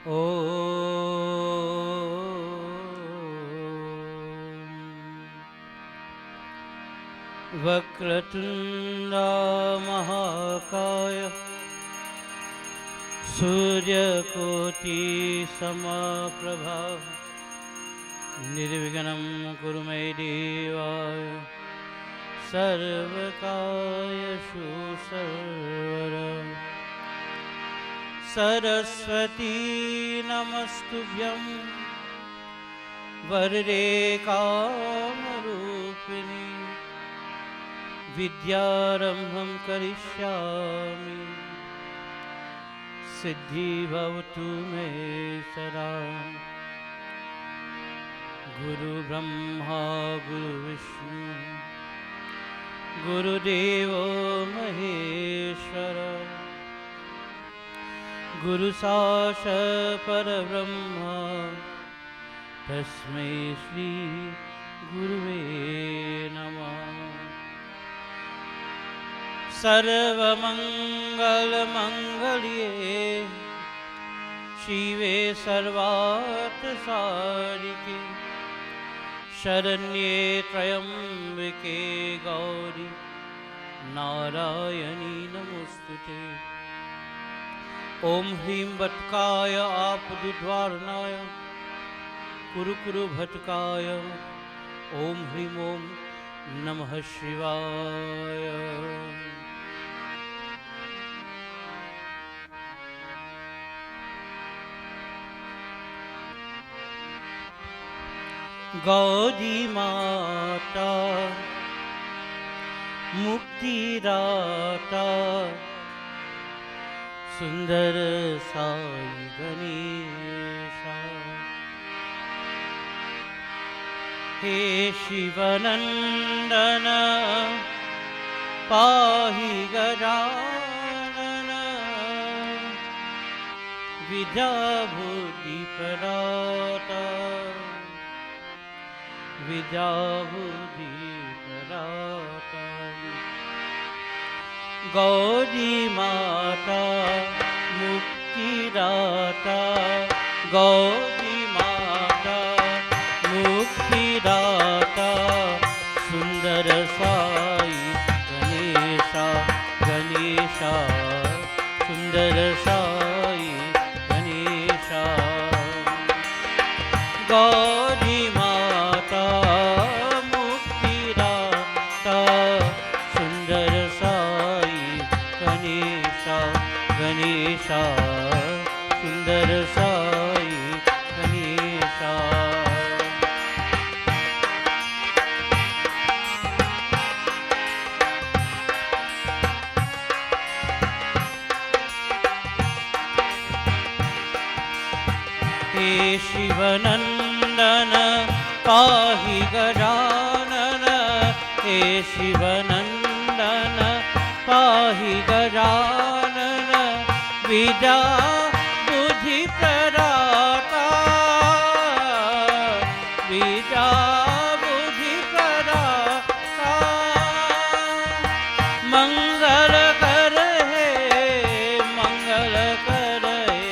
ॐ वक्रतुण्डा महाकाय सूर्यकोटि समप्रभा निर्विघ्नं कुरु मे देवाय सर्वकार्येषु सर्वदा सरस्वती नमस्तुभ्यं वरदे कामरूपिणी विद्यारम्भं करिष्यामि सिद्धि भवतु मे सदा। गुरु ब्रह्मा गुरु विष्णु गुरुदेवो महेश्वर गुरु साक्षात् परब्रह्म तस्मै श्री गुरुवे नमः। सर्वमंगलमंगल्ये शिवे सर्वार्थसाधिके शरण्ये त्र्यंबके गौरी नारायणी नमोस्तुते। ओम ह्रीं बटकाय आपदुद्वारणाय कुरु कुरु भटकाय ओम ह्रीं ओम नमः शिवाय। गौरी माता मुक्तिदाता सुंदर साई गणेशा। हे शिवनंदन पाहि गजानन विद्या बुद्धि प्रदाता विद्या बुद्धि प्रदाता। गौरी माता मुक्तिदाता गौरी माता मुक्तिदाता सुंदर साई गणेशा गणेशा सुंदर साई गणेशा। गौरी माता मुक्तिदाता सुंदर साई गणेशा गणेशा सुंदर साई गणेशा। हे शिवनंदन पाहि गजानन हे शिवनंदन पाहि गजानन विद्या बुद्धि प्रदाता विद्या बुद्धि प्रदाता। मंगल कर हे मंगल कर हे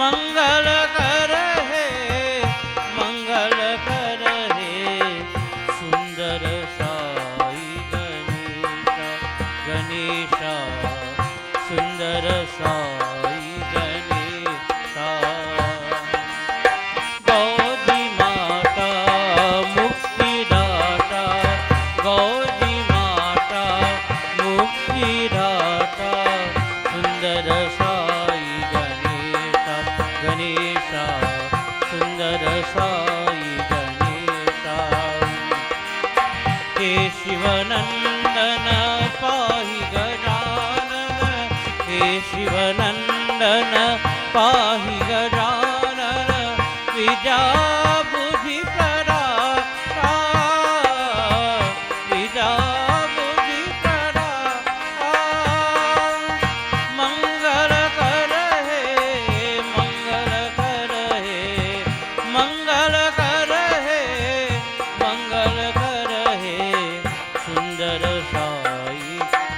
मंगल कर हे मंगल कर हे सुंदर साई गणेशा गणेशा सुंदर साई गणेशा। गौरी माता मुक्तिदाता गौरी माता मुक्तिदाता सुंदर साई गणेशा गणेशा सुंदर साई गणेशा। हे शिवनंदन पाहि गजानन हे शिवनंदन पाहि गजानन विद्या बुद्धि प्रदाता विद्या बुद्धि प्रदाता। मंगल कर हे मंगल कर हे मंगल कर हे मंगल कर हे सुंदर साई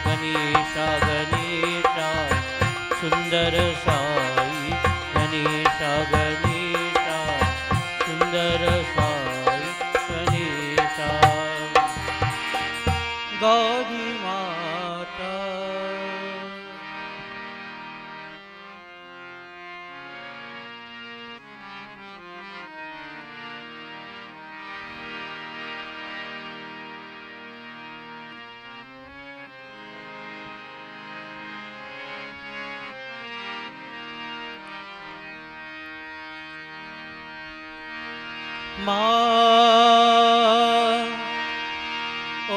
गणेशा गणेशा सुंदर साई गणेशा। माँ, ओ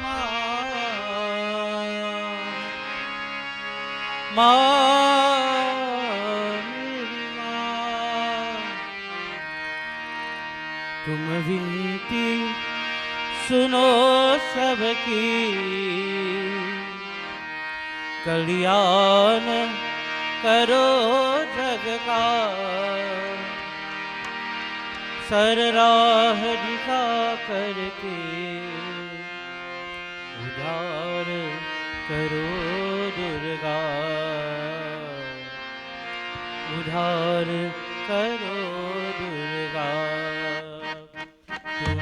माँ, माँ, मेरी माँ, तुम विनती सुनो सबकी, कल्याण करो जग का, सर राह दिखा करके उधार करो दुर्गा, उधार करो दुर्गा। तुम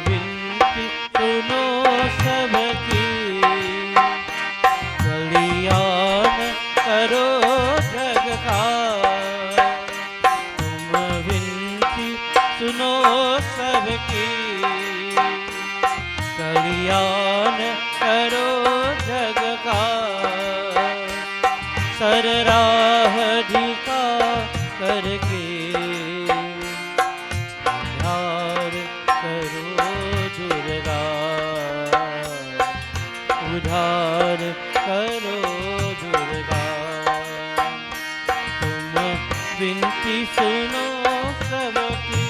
विनती सुनो सबकी, कल्याण करो जग का, तुम विनती सुनो सबकी, कल्याण करो जग का, सर राह दिखा करके उधार करो दुर्गा, उधार करो दुर्गा। तुम विनती सुनो सबकी,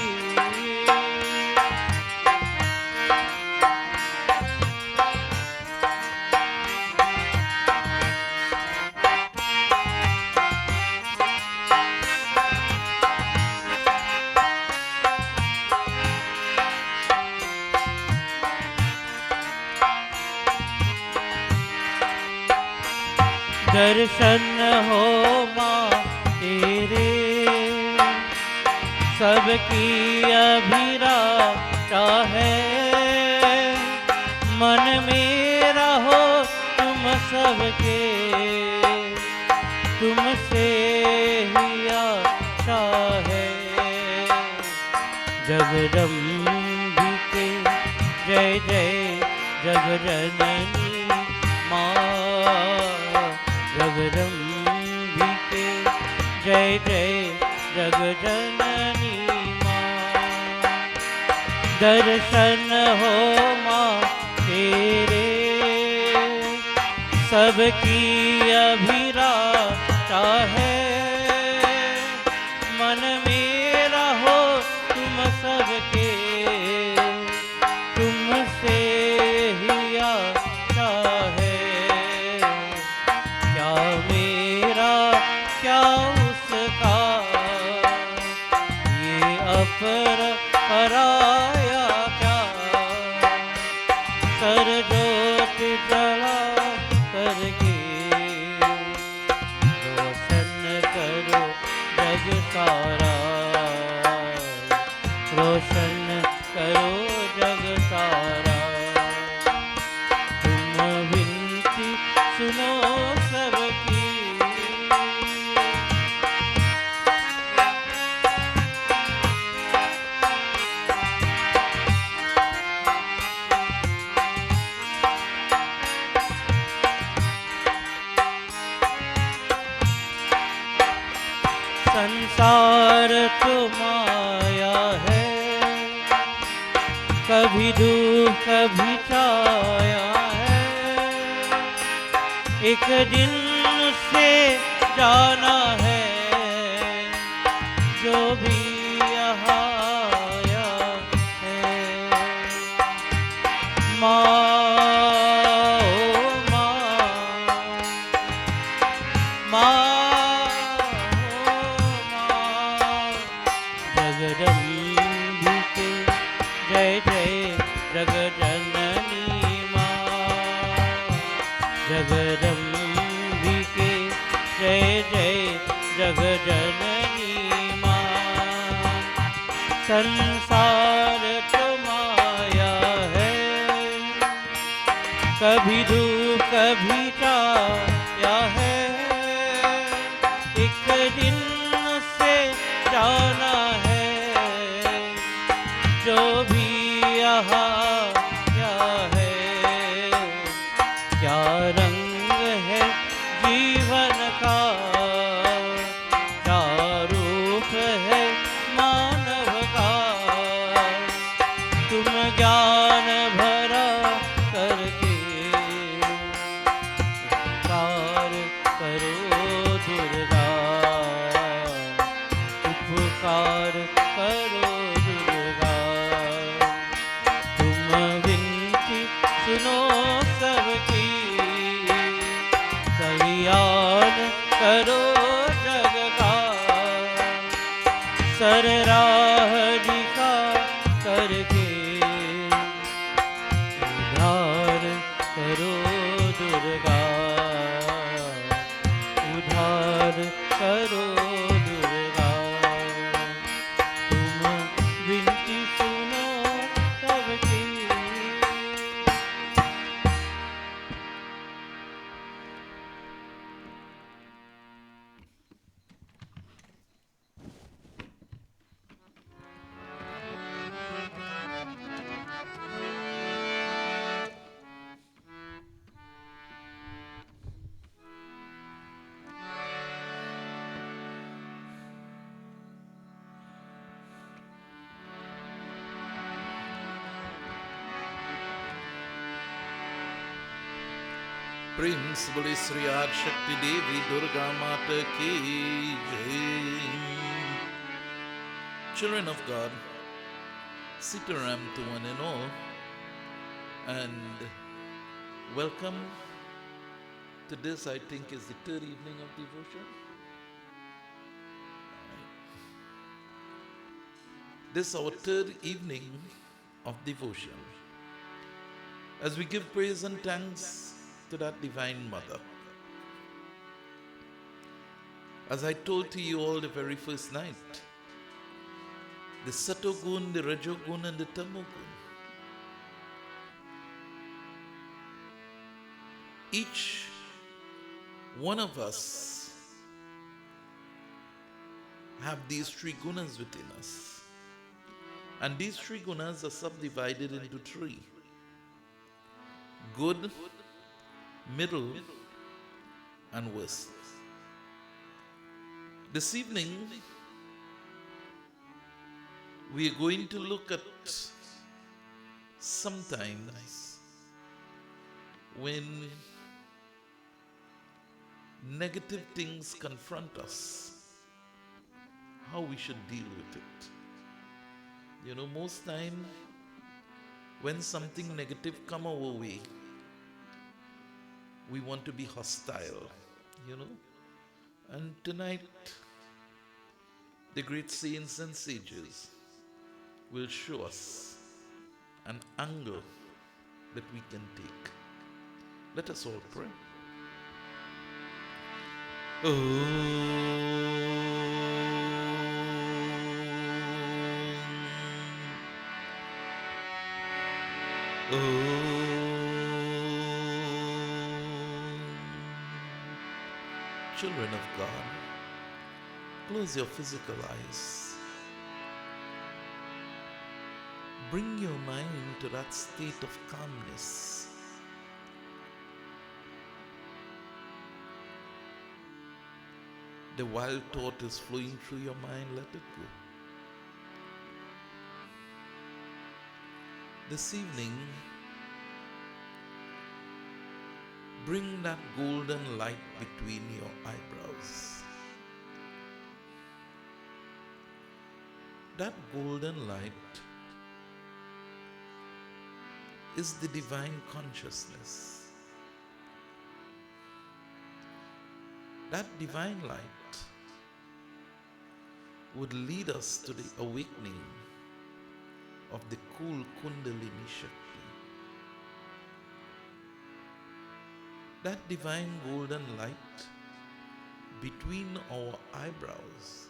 दर्शन हो माँ तेरे, सबकी अभिलाषा है, मन मेरा हो तुम सबके, तुमसे ही आशा है। जगदम्बिके जय जय जगजननी माँ, जगदम्बिके जय जय जगजननी माँ। दर्शन हो माँ तेरे, सबकी अभिलाषा है, मन मेरा हो तुम सबके, तुमसे ही आशा है। क्या मेरा क्या उसका, ये पराया क्या, सर जोत जला करके रोशन करो जग सारा, रोशन करो जग सारा। तुम विनती सुनो सबकी, संसार तो माया है, कभी दुख कभी छाया है, एक दिन से जाना है जो भी यहाँ आया है। माँ, ओ माँ, माँ, जगदम्बिके जय जय जगजननी माँ, जगदम्बिके जय जय जगजननी माँ। संसार तो माया है, कभी धूप कभी छाया है, एक दिन से जाना है जो भी यहाँ क्या है। क्या रंग है जीवन का, क्या रूप है मानव का, उद्धार करो जग का, सर राह दिखा करके उद्धार करो दुर्गा, उद्धार करो दुर्गा। तुम विनती सुनो सबकी। प्रेम से बोले श्री आदि शक्ति देवी दुर्गा माता की जय। Children of God, Sitaram to one and all, and welcome to this, I think, is the third evening of devotion. This is our third evening of devotion, as we give praise and thanks to that Divine Mother. As I told to you all the very first night, the Satogun, the Rajogun, and the Tamogun, each one of us have these three gunas within us. And these three gunas are subdivided into three: good, middle, and worst. This evening, we are going to look at sometimes when negative things confront us, how we should deal with it. You know, most time when something negative come our way, we want to be hostile, you know. And tonight, the great saints and sages will show us an angle that we can take. Let us all pray. Children of God, close your physical eyes. Bring your mind to that state of calmness. The wild thought is flowing through your mind, let it go. This evening, bring that golden light between your eyebrows. That golden light is the divine consciousness. That divine light would lead us to the awakening of the cool Kundalini Shakti. That divine golden light between our eyebrows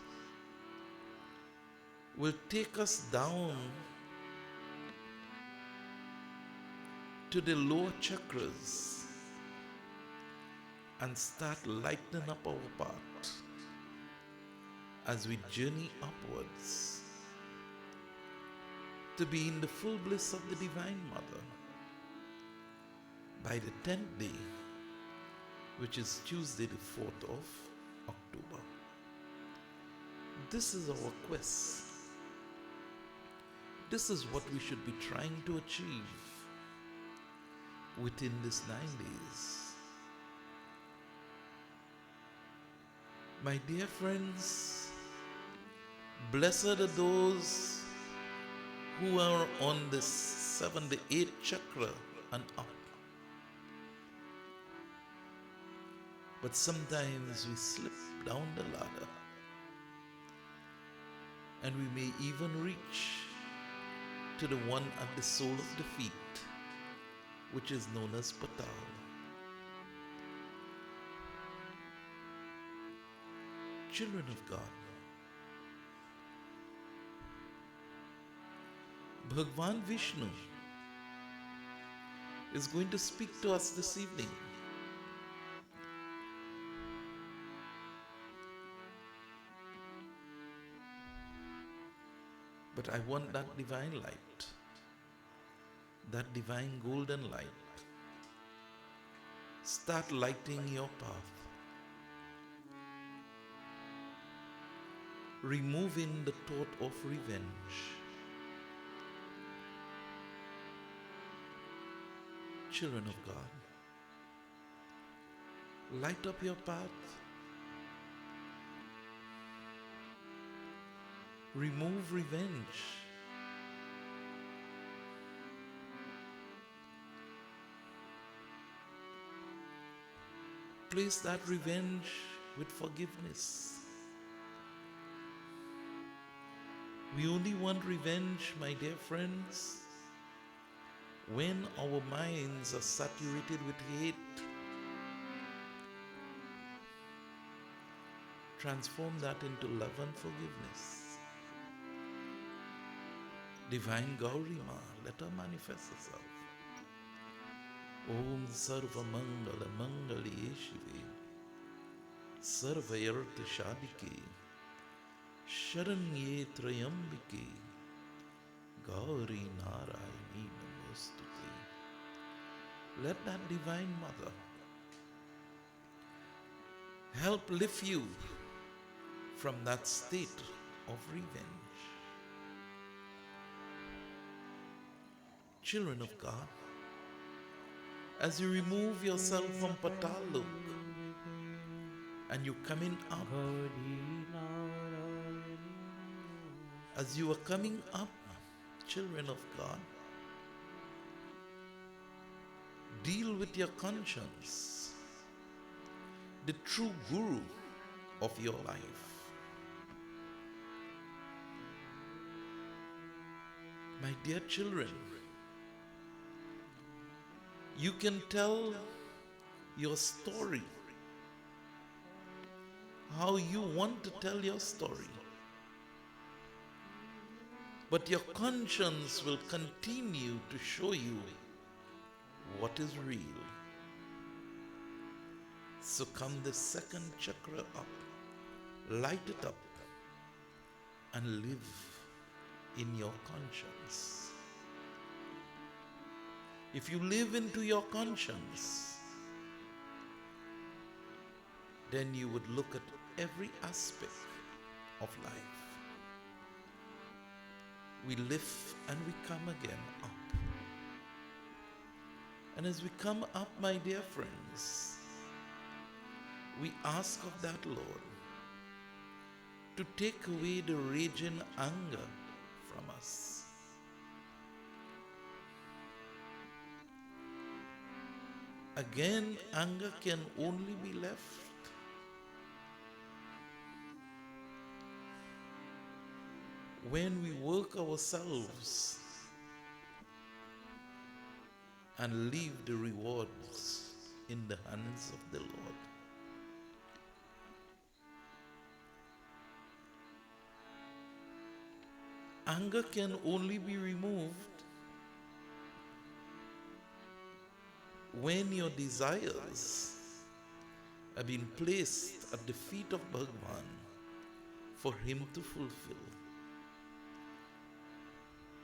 will take us down to the lower chakras and start lightening up our path as we journey upwards to be in the full bliss of the Divine Mother by the 10th day, which is Tuesday the 4th of October. This is our quest. This is what we should be trying to achieve within these 9 days. My dear friends, blessed are those who are on the 7th, the 8th chakra and up. But sometimes we slip down the ladder, and we may even reach to the one at the sole of the feet, which is known as Patal. Children of God, Bhagwan Vishnu is going to speak to us this evening. But I want that divine light, that divine golden light, start lighting your path, removing the thought of revenge. Children of God, light up your path, remove revenge. Place that revenge with forgiveness. We only want revenge, my dear friends, when our minds are saturated with hate. Transform that into love and forgiveness. Divine Gauri Ma, let her manifest herself. Om Sarva Mangala Mangali Shive Sarva Yartha Shadike Sharanye Trayambike Gauri Narayani Namostute. Let that Divine Mother help lift you from that state of revenge. Children of God, as you remove yourself from Patalok and you're coming up, as you are coming up, children of God, deal with your conscience, the true guru of your life. My dear children, you can tell your story how you want to tell your story, but your conscience will continue to show you what is real. So come the second chakra up, light it up, and live in your conscience. If you live into your conscience, then you would look at every aspect of life. We live and we come again up. And as we come up, my dear friends, we ask of that Lord to take away the raging anger from us. Again, anger can only be left when we work ourselves and leave the rewards in the hands of the Lord. Anger can only be removed when your desires have been placed at the feet of Bhagwan for him to fulfill.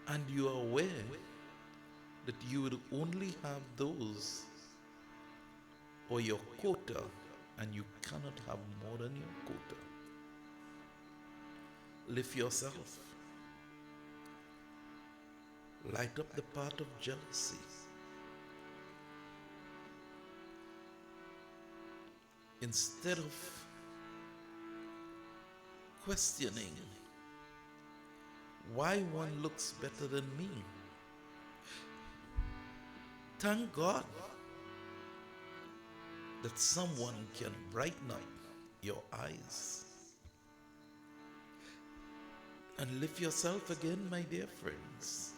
And you are aware that you will only have those or your quota, and you cannot have more than your quota. Lift yourself. Light up the path of jealousy. Instead of questioning why one looks better than me, thank God that someone can brighten up your eyes. And lift yourself again, my dear friends.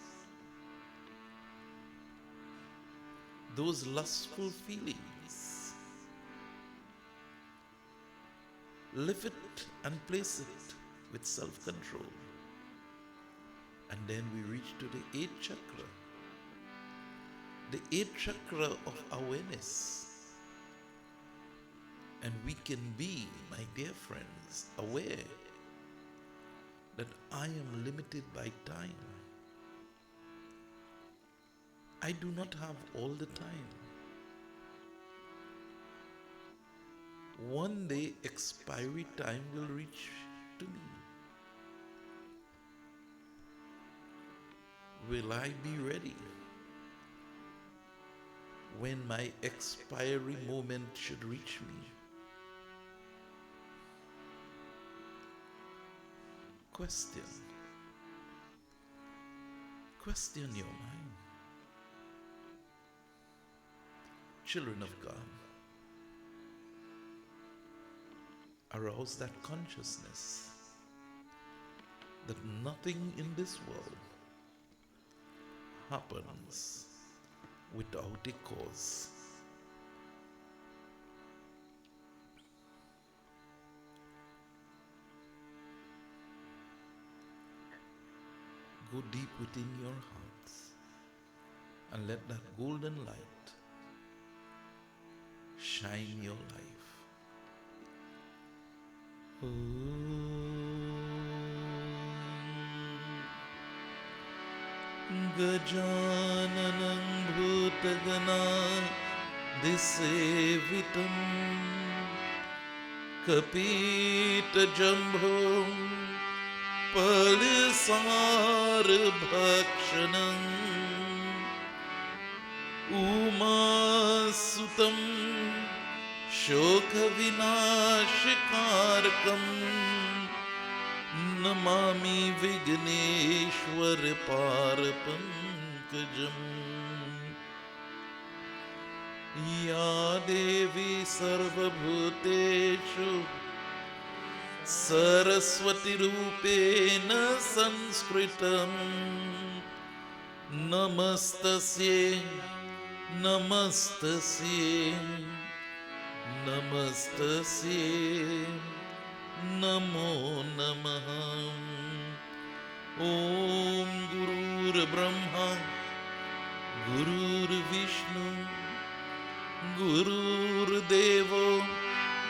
Those lustful feelings, lift it and place it with self-control. And then we reach to the eighth chakra. The eighth chakra of awareness. And we can be, my dear friends, aware that I am limited by time. I do not have all the time. One day expiry time will reach to me. Will I be ready when my expiry moment should reach me? Question your mind. Children of God, arouse that consciousness that nothing in this world happens without a cause. Go deep within your hearts and let that golden light shine your life. Gajananam bhutagana disevitam kapita jambho palisar bhakshanam umasutam shoka vinashikarkam namami vigneshwar parapankajam ya devi sarvabhuteshu saraswati rupena sanskritam namastasye namastasye namastasye namo namaha. Om Gurur Brahma Gurur Vishnu Gurur Devo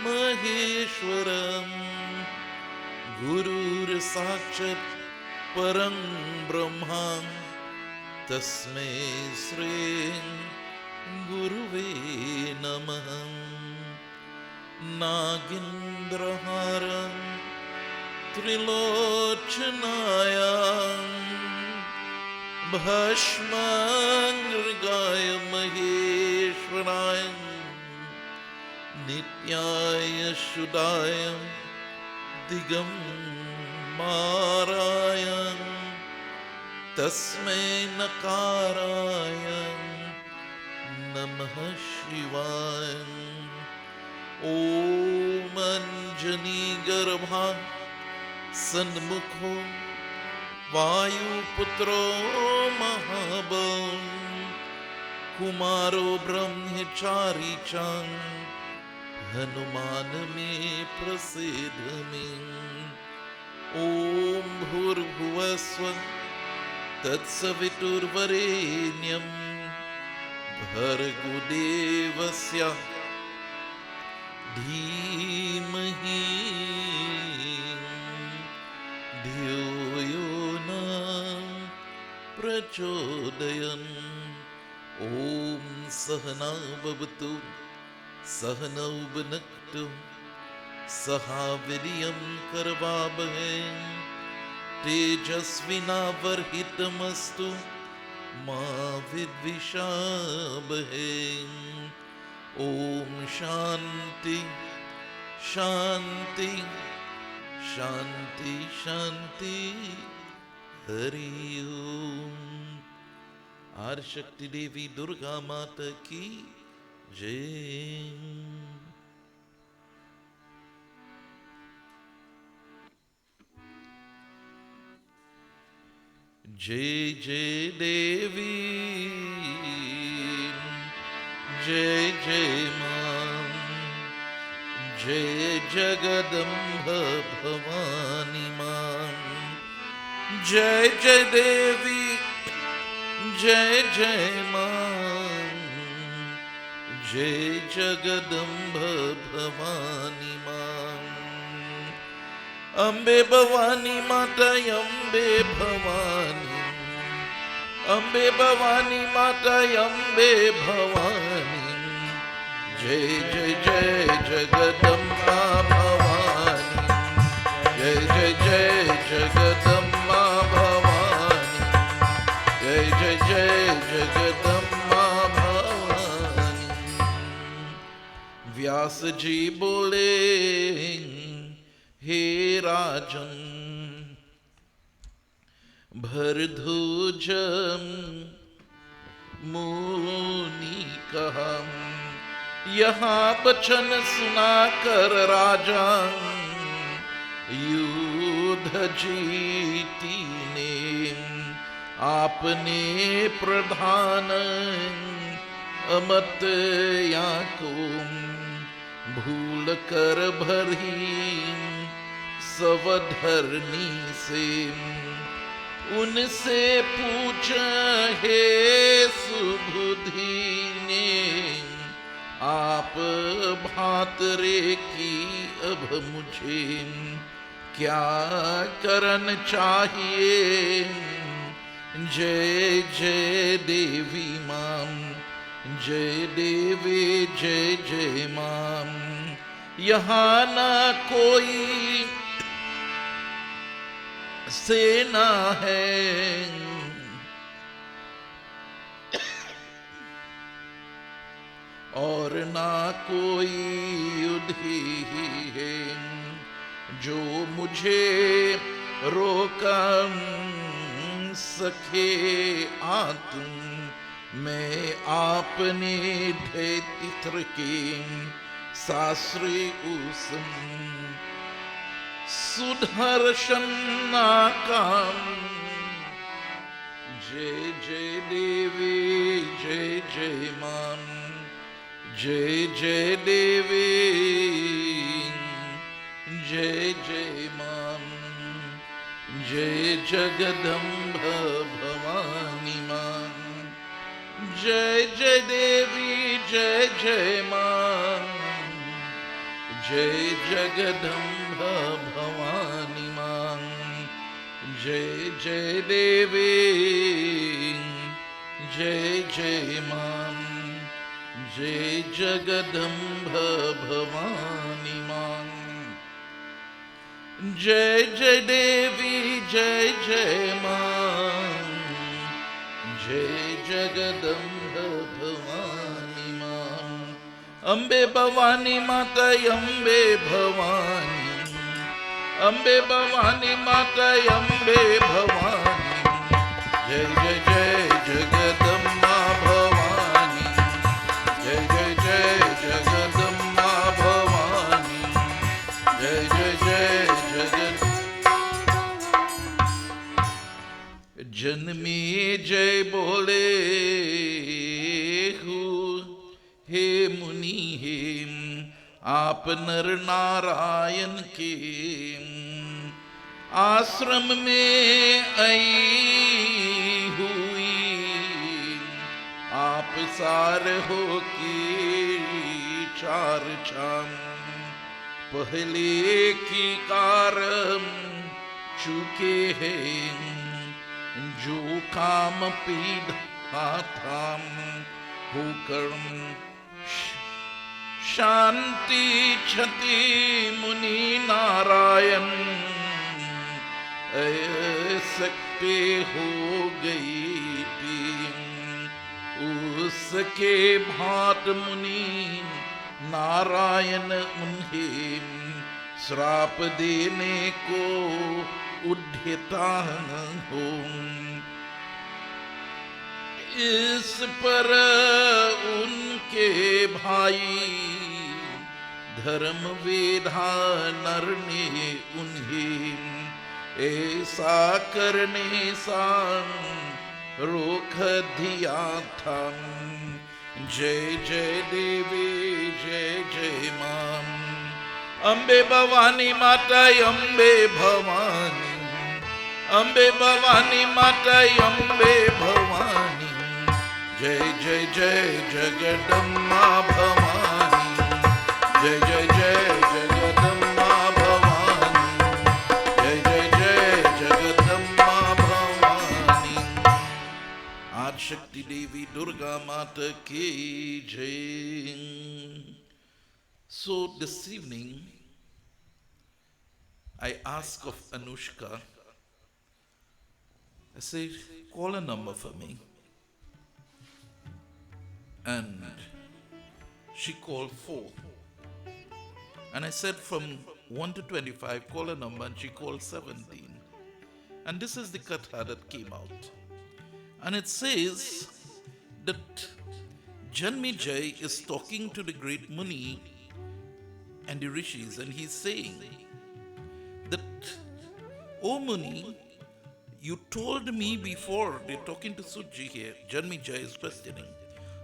Maheshwaram Gurur Sakshat Param Brahma Tasmai Sri Guruve Namaha. Nagindraharam Trilochanaya Bhashmangirgaya Maheshwaraya Nityaya Shudaya Digambaraya Tasmai Nakaraya Namah Shivaya. Om Anjani Garbha Sanmukho Vayu Putro Mahabal Kumaro Brahmachari Chan Hanuman Me Prasidh Me. Om Bhurbhuvasva Tatsavitur Varenyam Bhargo Devasya Dhimahi Dhyo Yona Prachodayam. Om Sahana Bhavatu Sahana Bhunaktu Saha Viryam Karvabhahe Tejasvinavarhitamastu Ma Vidvishabhahe. Om Shanti Shanti Shanti Shanti Hari Om. Adishakti Devi Durga Mata ki जय जय जय देवी जय जय मां जय जगदम्ब भवानी मां जय जय देवी जय जय मां जय जगदम्ब भवानी मां अम्बे भवानी माता अम्बे भवानी अम्बे भवानी माता अम्बे भवानी जय जय जय जगदम्बा भवानी जय जय जय जगदम्बा भवानी जय जय जय जगदम्बा भवानी। व्यास जी बोले हे राजन भरध्वज मुनि कहा यहाँ बचन सुना कर राजा युद्ध जीती ने आपने प्रधान अमत या को भूल कर भरी सवधरनी से उनसे पूछ हे सुबुद्धि ने आप भातरे की अब मुझे क्या करन चाहिए जय जय देवी मां जय देवी जय जय मां यहाँ ना कोई सेना है और ना कोई युद्ध ही है जो मुझे रोका सके आत्म मैं आपने ढे तित्र के शास्त्री उसम सुदर्शन नाकाम जय जय देवी जय जय मां जय जय देवी जय जय मां जय जगदम्ब भवानी मां जय जय देवी जय जय मां जय जगदम्ब भवानी मां जय जय देवी जय जय मां जय जगदम्ब भवानी मां जय जय देवी जय जय मां जय जगदम्ब भवानी मां अम्बे भवानी माता अम्बे भवानी अम्बे भवानी माता अम्बे भवानी जय जय जय जगदम्बा भवानी जय जय जय जगदम्बा भवानी जय जय जय जगद जन्मे जय बोले हे मुनि हे आप नर नारायण के आश्रम में आई हुई आप सार हो के चार चाम पहले की कारम चुके हैं जो काम पीड़ा था होकर शांति क्षति मुनि नारायण सकते हो गई थी उसके भांत मुनि नारायण उन्हें श्राप देने को उद्यता हो इस पर उनके भाई धर्म विधानर ने उन्हें ऐसा करने सा रोक दिया था। जय जय देवी जय जय मां अम्बे भवानी माता अम्बे भवानी अम्बे भवानी माता अम्बे भवानी जय जय जय जगदम्मा भवानी जय जय जय जगदम्मा भवानी जय जय जय जगदम्मा भवानी। आज शक्ति देवी दुर्गा माता की जय। So this evening I ask of Anushka, I say, call a number for me. And she called 4. And I said from 1 to 25, call a number, and she called 17. And this is the katha that came out. And it says that Janmijay is talking to the great Muni and the Rishis, and he's saying that, O Muni, you told me before, they're talking to Suji here, Janmijay is questioning,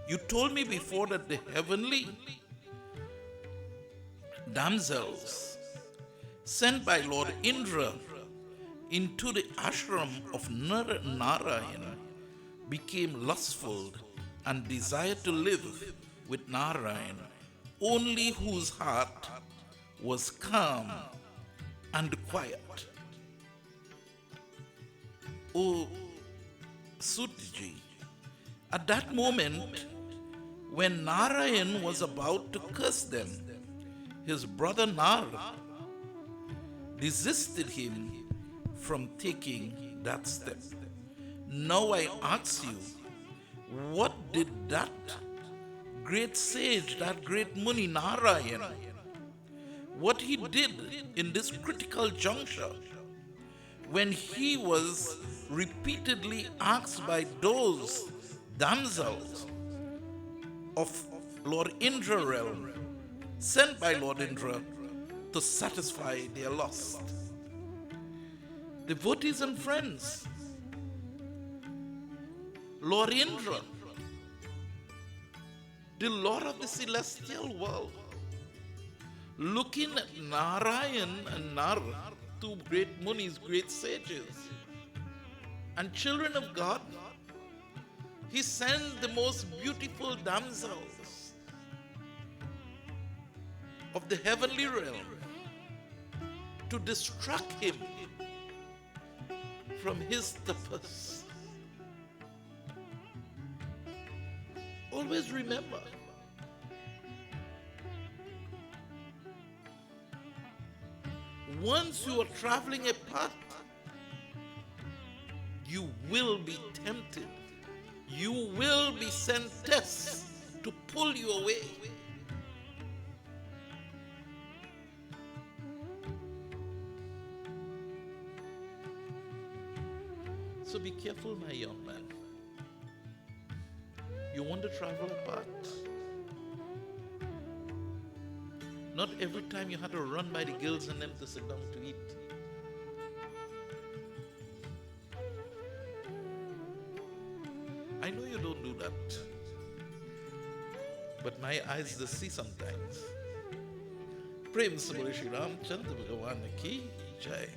you told me before that the heavenly damsels sent by Lord Indra into the ashram of Narayan became lustful and desired to live with Narayan, only whose heart was calm and quiet. Oh, Sutji, at that moment, when Narayan was about to curse them, his brother Nara resisted him from taking that step. Now I ask you, what did that great sage, that great Muni Narayan, what he did in this critical juncture when he was repeatedly asked by those damsels of Lord Indra realm, sent by Lord Indra to satisfy their lust. Devotees and friends, Lord Indra, the Lord of the celestial world, looking at Narayan and Nara, two great munis, great sages, and children of God, he sent the most beautiful damsels of the heavenly realm to distract him from his tapas. Always remember, once you are traveling a path, you will be tempted. You will be sent tests to pull you away. So be careful, my young man. You want to travel apart? Not every time you have to run by the girls and them to sit down to eat. I know you don't do that, but my eyes they see sometimes. Prem Sabari Shri Ramchandra Bhagavan Ki Jai.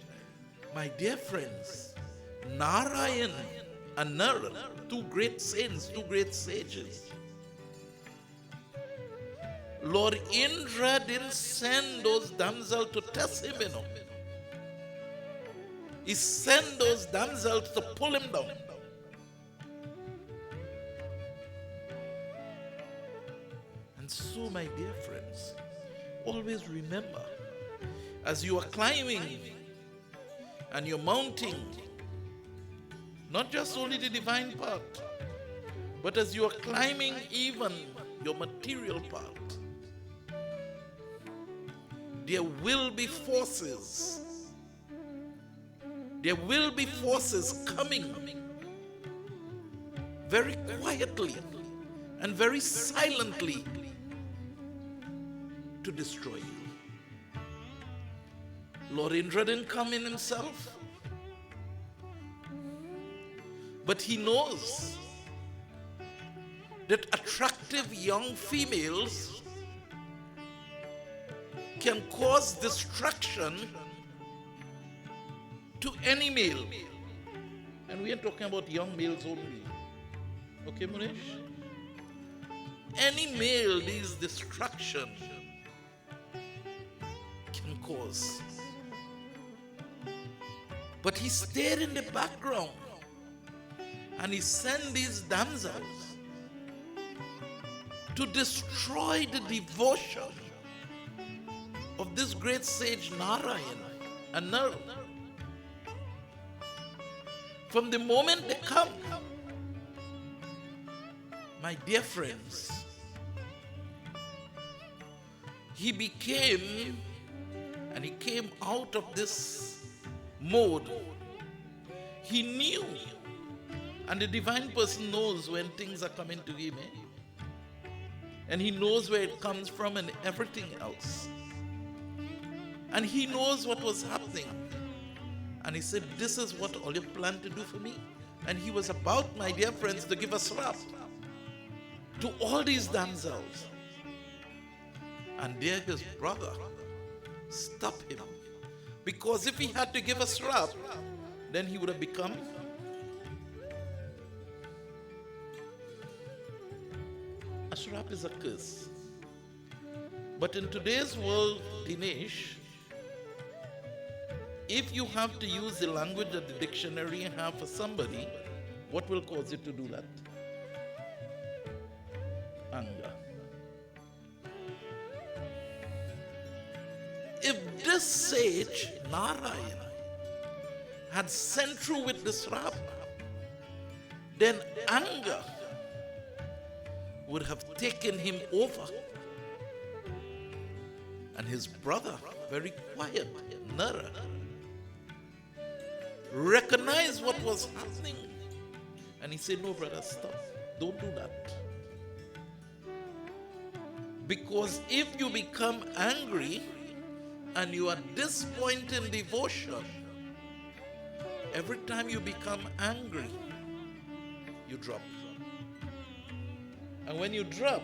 My dear friends, Narayan and Nara, two great saints, two great sages. Lord Indra didn't send those damsels to test him, He sent those damsels to pull him down. And so, my dear friends, always remember, as you are climbing and you're mounting, not just only the divine path, but as you are climbing even your material path, there will be forces. There will be forces coming very quietly and very silently to destroy you. Lord Indra didn't come in himself, but he knows that attractive young females can cause destruction to any male. And we are talking about young males only. Okay, Munish? Any male these destruction can cause. But he stayed in the background and he sent these damsels to destroy the devotion of this great sage Narayana and Nara. From the moment they come, my dear friends, he became, and he came out of this mode. He knew, and the divine person knows when things are coming to him, and he knows where it comes from and everything else. And he knows what was happening. And he said, this is what all you plan to do for me. And he was about, my dear friends, to give a slap to all these damsels. And there his brother stopped him. Because if he had to give a slap, then he would have become a slap is a curse. But in today's world, Dinesh, if you have to use the language that the dictionary have for somebody, what will cause you to do that? Anger. If this sage, Narayana, had sent through with this rap, then anger would have taken him over. And his brother, very quiet, Nara, recognized what was happening. And he said, no, brother, stop. Don't do that. Because if you become angry and you are disappointed in devotion, every time you become angry, you drop. And when you drop,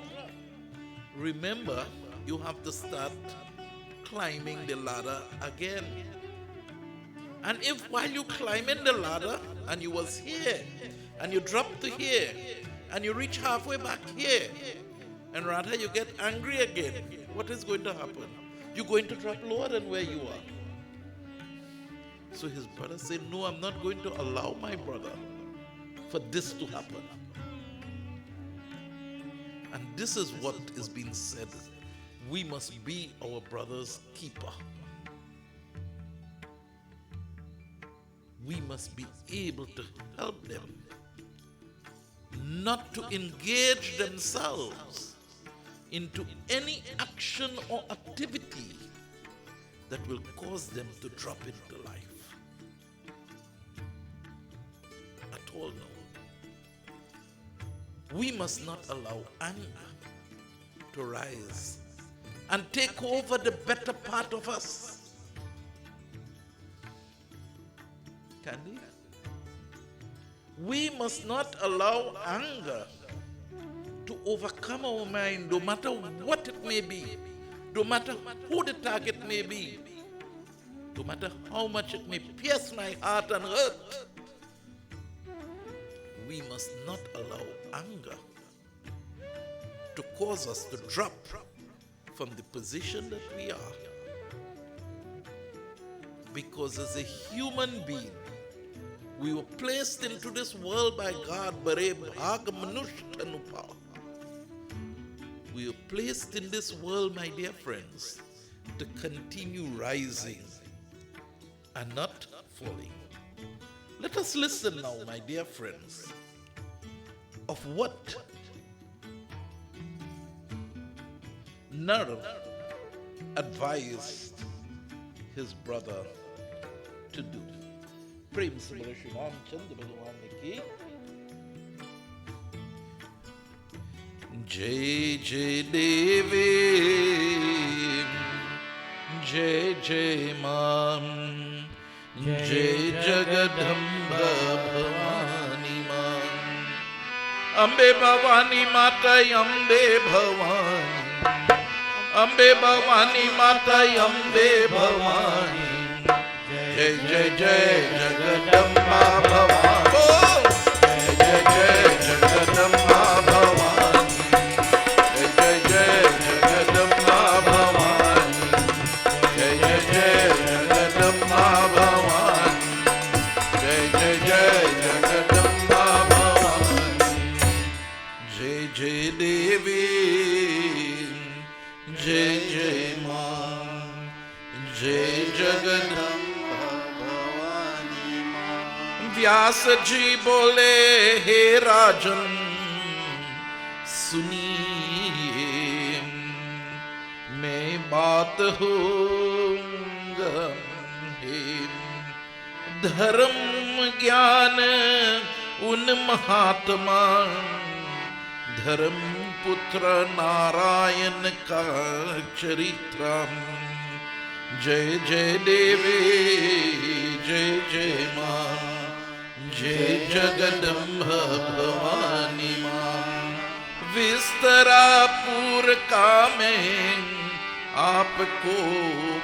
remember, you have to start climbing the ladder again. And if while you climbing the ladder and you was here and you drop to here and you reach halfway back here and rather you get angry again, what is going to happen? You're going to drop lower than where you are. So his brother said, no, I'm not going to allow my brother for this to happen. And this is what is being said. We must be our brother's keeper. We must be able to help them not to engage themselves into any action or activity that will cause them to drop into life. At all, no. We must not allow anger to rise and take over the better part of us. Candy? We must not allow anger to overcome our mind, no matter what it may be, no matter who the target may be, no matter how much it may pierce my heart and hurt. We must not allow anger to cause us to drop from the position that we are. Because as a human being, we were placed into this world by God. We are placed in this world, my dear friends, to continue rising and not falling. Let us listen now, my dear friends, of what Nara advised his brother to do. Prem Simra Shri Ramchandra Bhagavan ki जय जय देवी जय जय मां जय जगदम्बा भवानी मां अम्बे भवानी माता अम्बे भवानी अम्बे भवानी माता अम्बे भवानी जय जय जय जगदम्बा भवानी जय जय जगदम्बा भवानी जय जय जगदम्बा भवानी जय जय जगदम्बा भवानी जय जय जगदम्बा भवानी जय जय देवी जय जय मां जय जगदम्बा भवानी मां। व्यास जी बोले हे राजन सुनिए मैं बात होऊंगा हे धर्म ज्ञान उन महात्मा धर्म पुत्र नारायण का चरित्र जय जय देवी जय जय मां जय जगदम्बा भवानी मां। विस्तरापुर का मैं आपको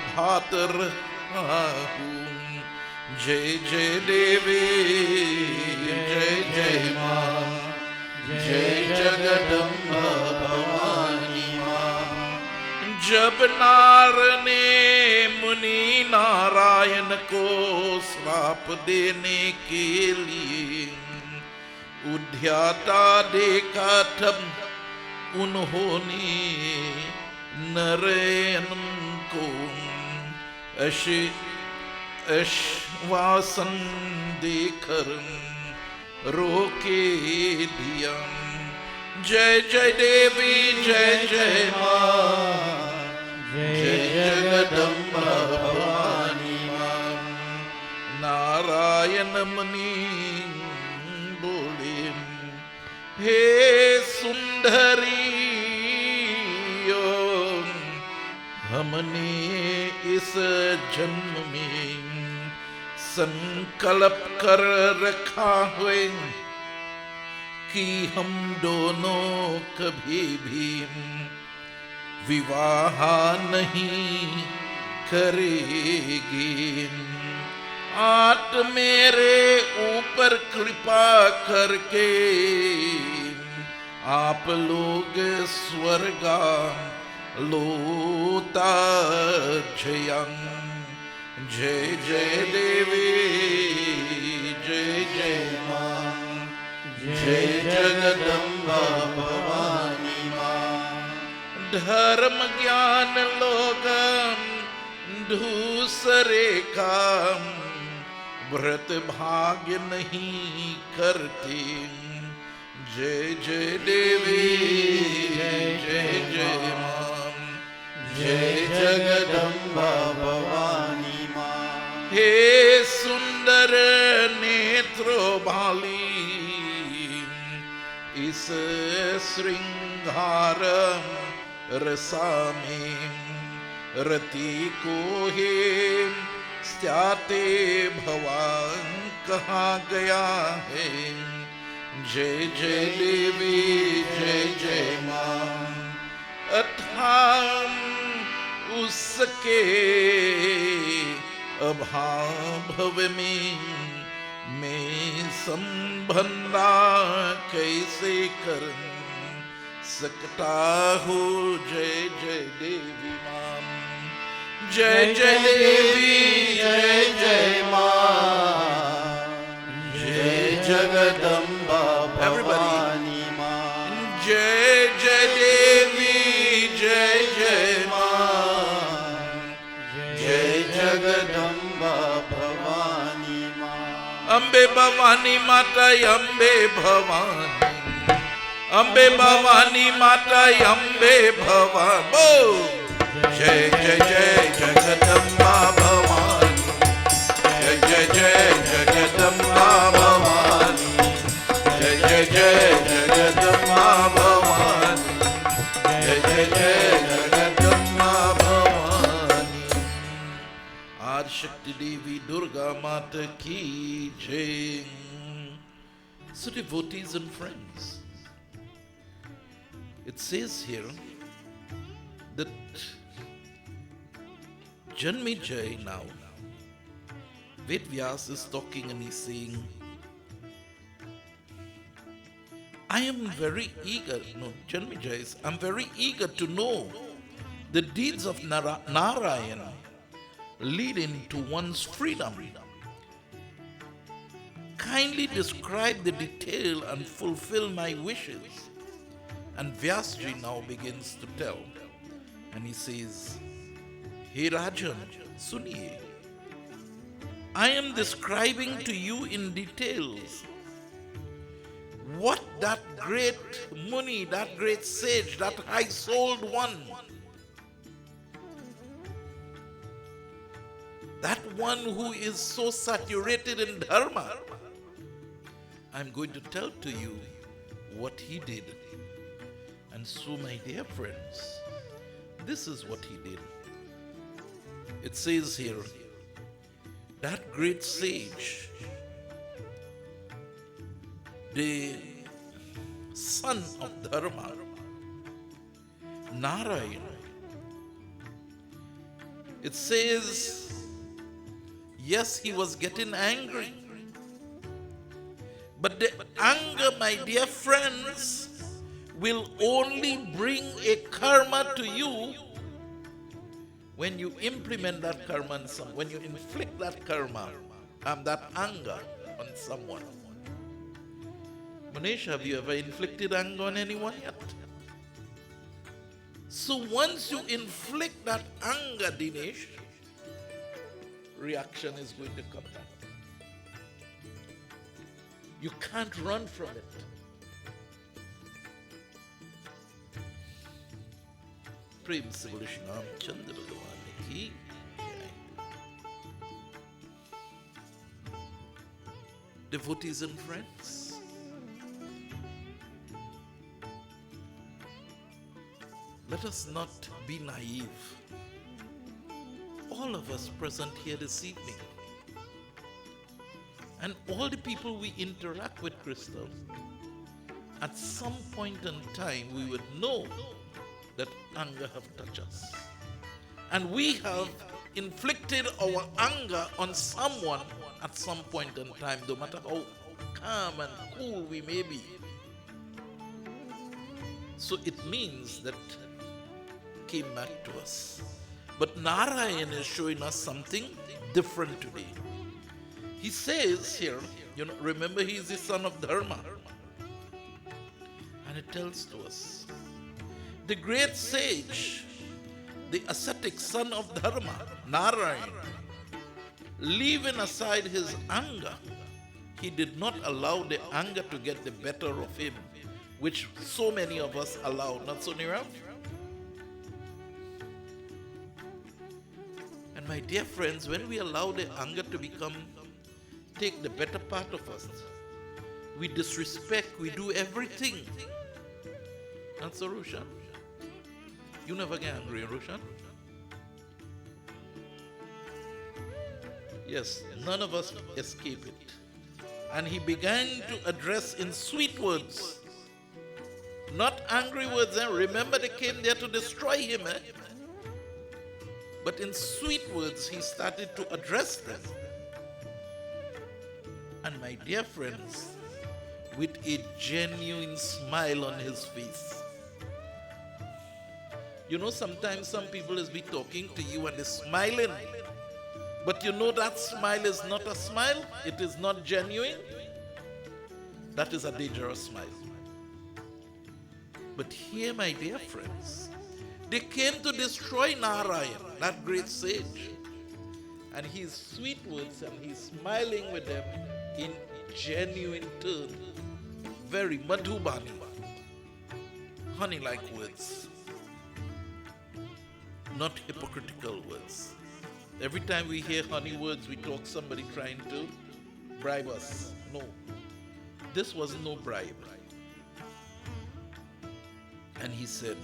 भात रहा हूँ जय जय देवी जय जय मां जय जगदम्बा भवानी मां। जब नार ने मुनि नारायण को श्राप देने के लिए उद्याता देखा तब उन्होंने नारायण को आश्वासन देकर रोके दिया जय जय देवी जय जय मां जय जगदम्बा भवानी मां। नारायण मुनि बोले हे सुंदरी हमने इस जन्म में संकल्प कर रखा हुए कि हम दोनों कभी भी विवाह नहीं करेंगे। आप मेरे ऊपर कृपा करके आप लोग स्वर्गा लोता जयं जय जय देवी जय जय मां जय जगदम्बा भवानी मां। धर्म ज्ञान लोग दूसरे का व्रत भाग्य नहीं करते जय जय देवी जय जय जय मां जय जगदम्बा भवानी मां। हे सुंदर नेत्रो भाली इस श्रृंगार रसा में रति को हे स्याते भवान कहा गया है जय जय देवी जय जय मां। अथाम उसके अभाव में मैं संबंधा कैसे कर सकता हूँ जय जय देवी मां जय जय देवी जय जय मां जय जगदम्बा भवानी मां जय जय देवी जय जय मां जय जगदम्बा भवानी मां। अम्बे भवानी माता अम्बे भवानी अम्बे भवानी माता अम्बे भवानी जय जय जय जगदम्बा भवानी जय जय जय जगदम्बा भवानी जय जय जय Jagdamba Bhavani Adi Shakti Devi Durga Mata Ki Jai. So devotees and friends, it says here that Janmejai now, Ved Vyas is talking and he's saying, I am very eager, no, Janmejai is, I'm very eager to know the deeds of Narayana leading to one's freedom. Kindly describe the detail and fulfill my wishes. And Vyasji now begins to tell. And he says, Hey Rajan, suniye. I am describing to you in details what that great Muni, that great sage, that high-souled one, that one who is so saturated in dharma, I'm going to tell to you what he did. And so, my dear friends, this is what he did. It says here, that great sage, the son of Dharma, Narayana, it says, yes, he was getting angry. But the anger, my dear friends, will only bring a karma to you when you implement that karma on someone, when you inflict that karma, that anger on someone. Manish, have you ever inflicted anger on anyone yet? So once you inflict that anger, Dinesh, reaction is going to come back. You can't run from it. Prem se bole Shri Ramchandra Bhagwan ki jai. Devotees and friends, let us not be naive. All of us present here this evening, and all the people we interact with, Crystal, at some point in time we would know that anger have touched us. And we have inflicted our anger on someone at some point in time, no matter how calm and cool we may be. So it means that came back to us. But Narayan is showing us something different today. He says here, remember he is the son of Dharma. And it tells to us, the great sage, the ascetic son of Dharma, Narayan, leaving aside his anger, he did not allow the anger to get the better of him, which so many of us allow. Not so, Nirav? And my dear friends, when we allow the anger to take the better part of us, we disrespect, we do everything. Not so, Roshan? You never get angry, Roshan? Yes, none of us escape it. And he began to address in sweet words, not angry words. Remember, they came there to destroy him. But in sweet words, he started to address them. And my dear friends, with a genuine smile on his face. Sometimes some people is be talking to you and they're smiling. But that smile is not a smile. It is not genuine. That is a dangerous smile. But here, my dear friends, they came to destroy Narayan, that great sage. And his sweet words, and he's smiling with them in genuine tone. Very madhubani, honey-like words. Not hypocritical words. Every time we hear honey words, we talk somebody trying to bribe us. No. This was no bribe. And he said,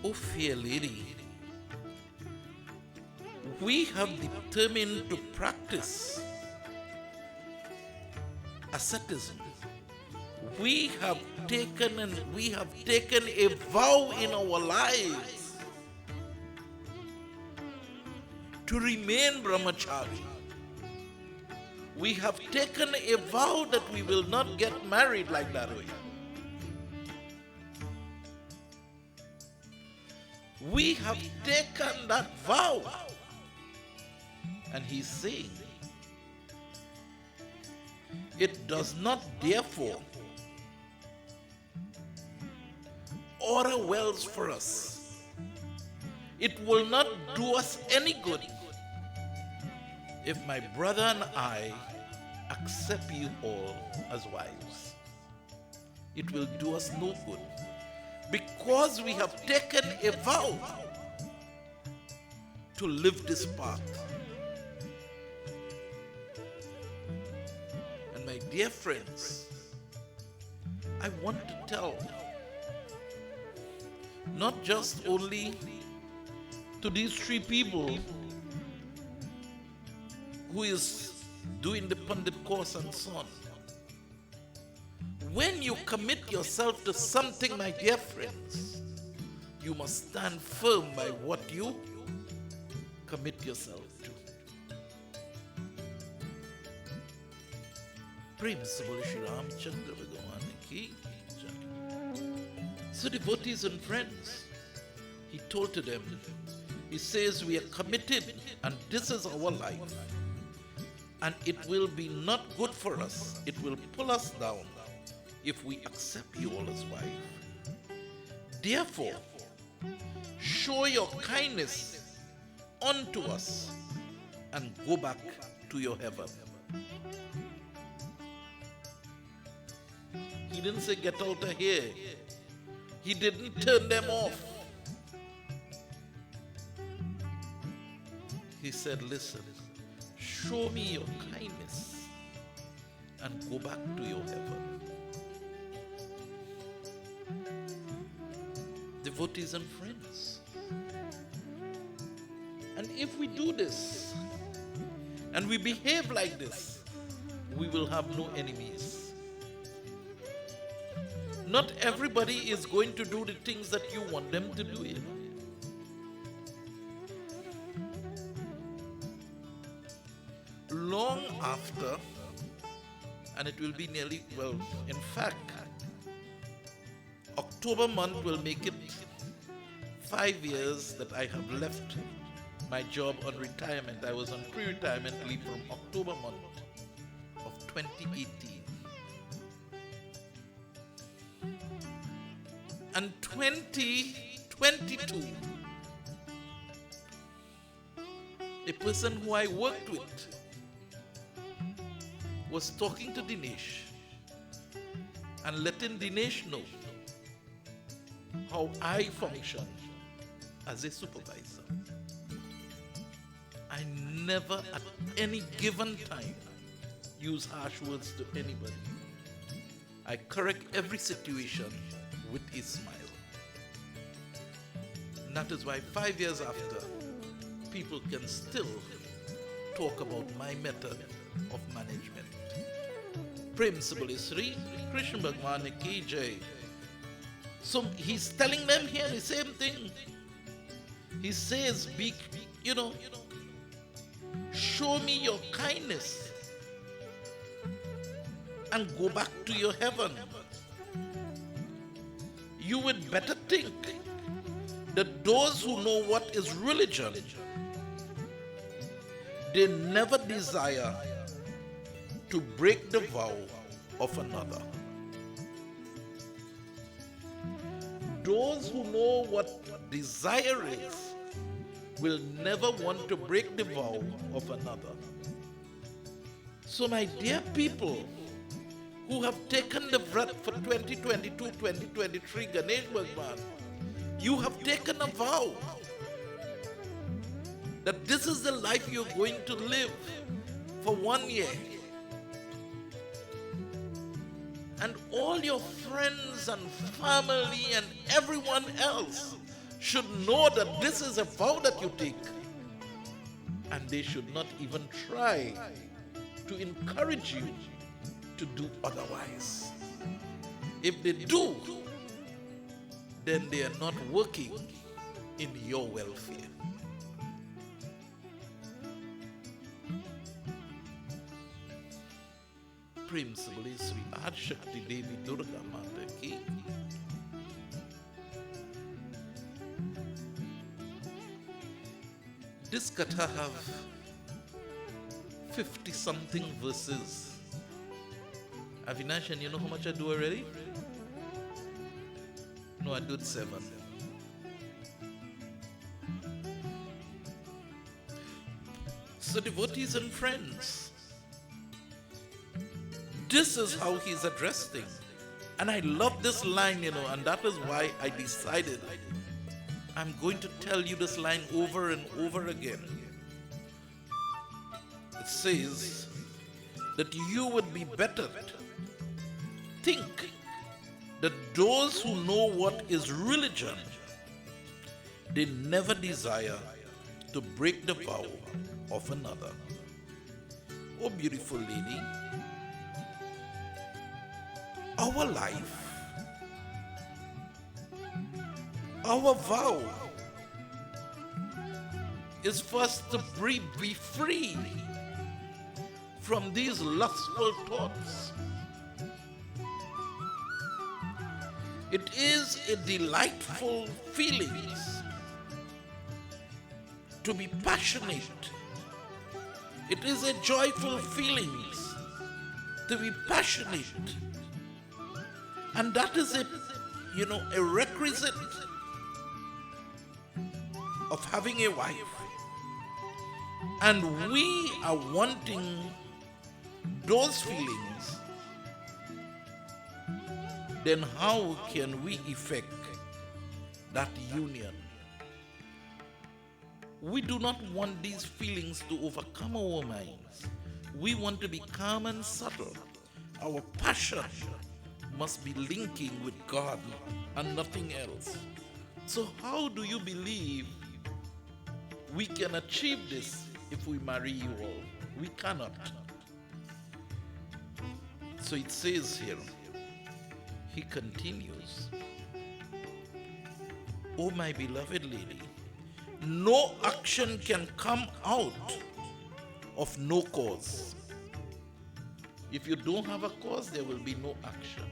"Oh, fair lady, We have determined to practice asceticism. We have taken a vow in our lives to remain brahmachari. We have taken a vow that we will not get married like that way. We have taken that vow. And he's saying, it does not therefore order wells for us. It will not do us any good if my brother and I accept you all as wives. It will do us no good, because we have taken a vow to live this path. And my dear friends, I want to tell, not just only to these three people who is doing the Pandit course and so on. When you commit yourself to something, my dear friends, you must stand firm by what you commit yourself to. Prem se bole Shri Ramchandra Bhagavan ki jai. So devotees and friends, he told to them, he says, we are committed and this is our life. And it will be not good for us. It will pull us down if we accept you all as wife. Therefore, show your kindness unto us and go back to your heaven. He didn't say get out of here. He didn't turn them off. He said, listen, show me your kindness and go back to your heaven. Devotees and friends. And if we do this and we behave like this, we will have no enemies. Not everybody is going to do the things that you want them to do. Long after, and it will be nearly, well, in fact, October month will make it 5 years that I have left my job on retirement. I was on pre-retirement leave from October month of 2018. And 2022, a person who I worked with was talking to Dinesh and letting Dinesh know how I function as a supervisor. I never at any given time use harsh words to anybody. I correct every situation with a smile. And that is why 5 years after, people can still talk about my method of management. Prem se bole Sri Krishna Bhagwan ki jai. So he's telling them here the same thing. He says, show me your kindness and go back to your heaven. You would better think that those who know what is religion, they never desire to break the vow of another. Those who know what desire is will never want to break the vow of another. So my dear people who have taken the vrat for 2022-2023 Ganesh Bhagwan, you have taken a vow that this is the life you're going to live for 1 year. And all your friends and family and everyone else should know that this is a vow that you take. and they should not even try to encourage you to do otherwise. If they do, then they are not working in your welfare. Principally Sri Adshakti Devi Durga Mata Ki. This katha have 50 something verses. Avinash, and you know how much I do already? No, I did 7. So devotees and friends, this is how he's addressed things. And I love this line, and that is why I decided I'm going to tell you this line over and over again. It says that you would be better. Think that those who know what is religion, they never desire to break the vow of another. Oh, beautiful lady, our life, our vow is for us to be free from these lustful thoughts. It is a delightful feeling to be passionate. It is a joyful feeling to be passionate. And that is a requisite of having a wife. And we are wanting those feelings. Then how can we effect that union? We do not want these feelings to overcome our minds. We want to be calm and subtle. Our passion must be linking with God and nothing else. So how do you believe we can achieve this if we marry you all? We cannot. So it says here, he continues, "Oh, my beloved lady, no action can come out of no cause. If you don't have a cause, there will be no action.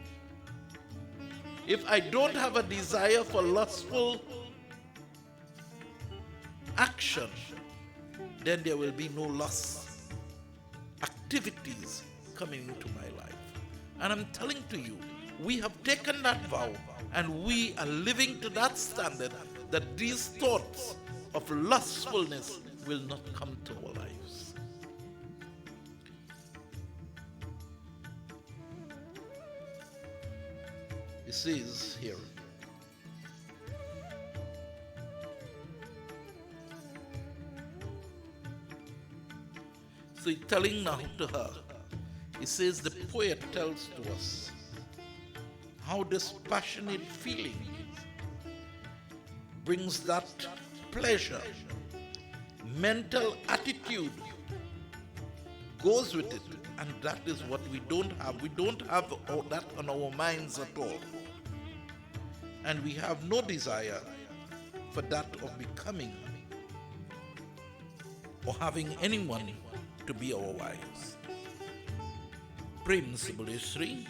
If I don't have a desire for lustful action, then there will be no lust activities coming into my life." And I'm telling to you, we have taken that vow and we are living to that standard that these thoughts of lustfulness will not come to our lives. It says here, so he's telling now to her, he says, the poet tells to us how this passionate feeling brings that pleasure, mental attitude goes with it, and that is what we don't have. We don't have all that on our minds at all. And we have no desire for that of becoming or having anyone to be our wives. Principally Sri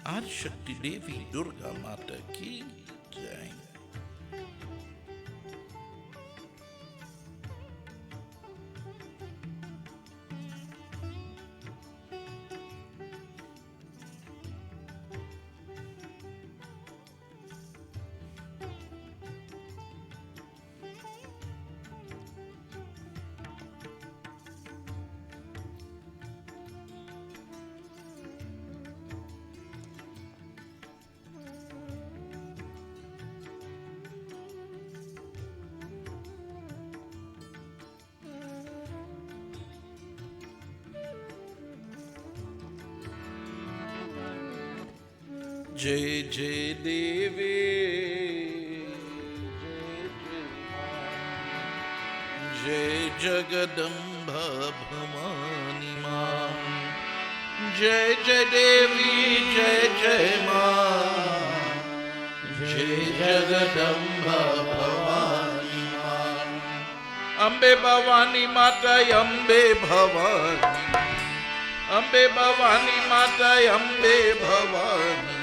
Adshakti Devi Durga Mata Ki Jai. Jai Jai Devi, Jai Jai Jagadamba Bhavani Ma. Jai Jai Devi Jai Jai Ma. Jai Jagadamba Bhavani Ma. Ambe Bhavani Mata Ambe Bhavani. Ambe Bhavani Mata Ambe Bhavani.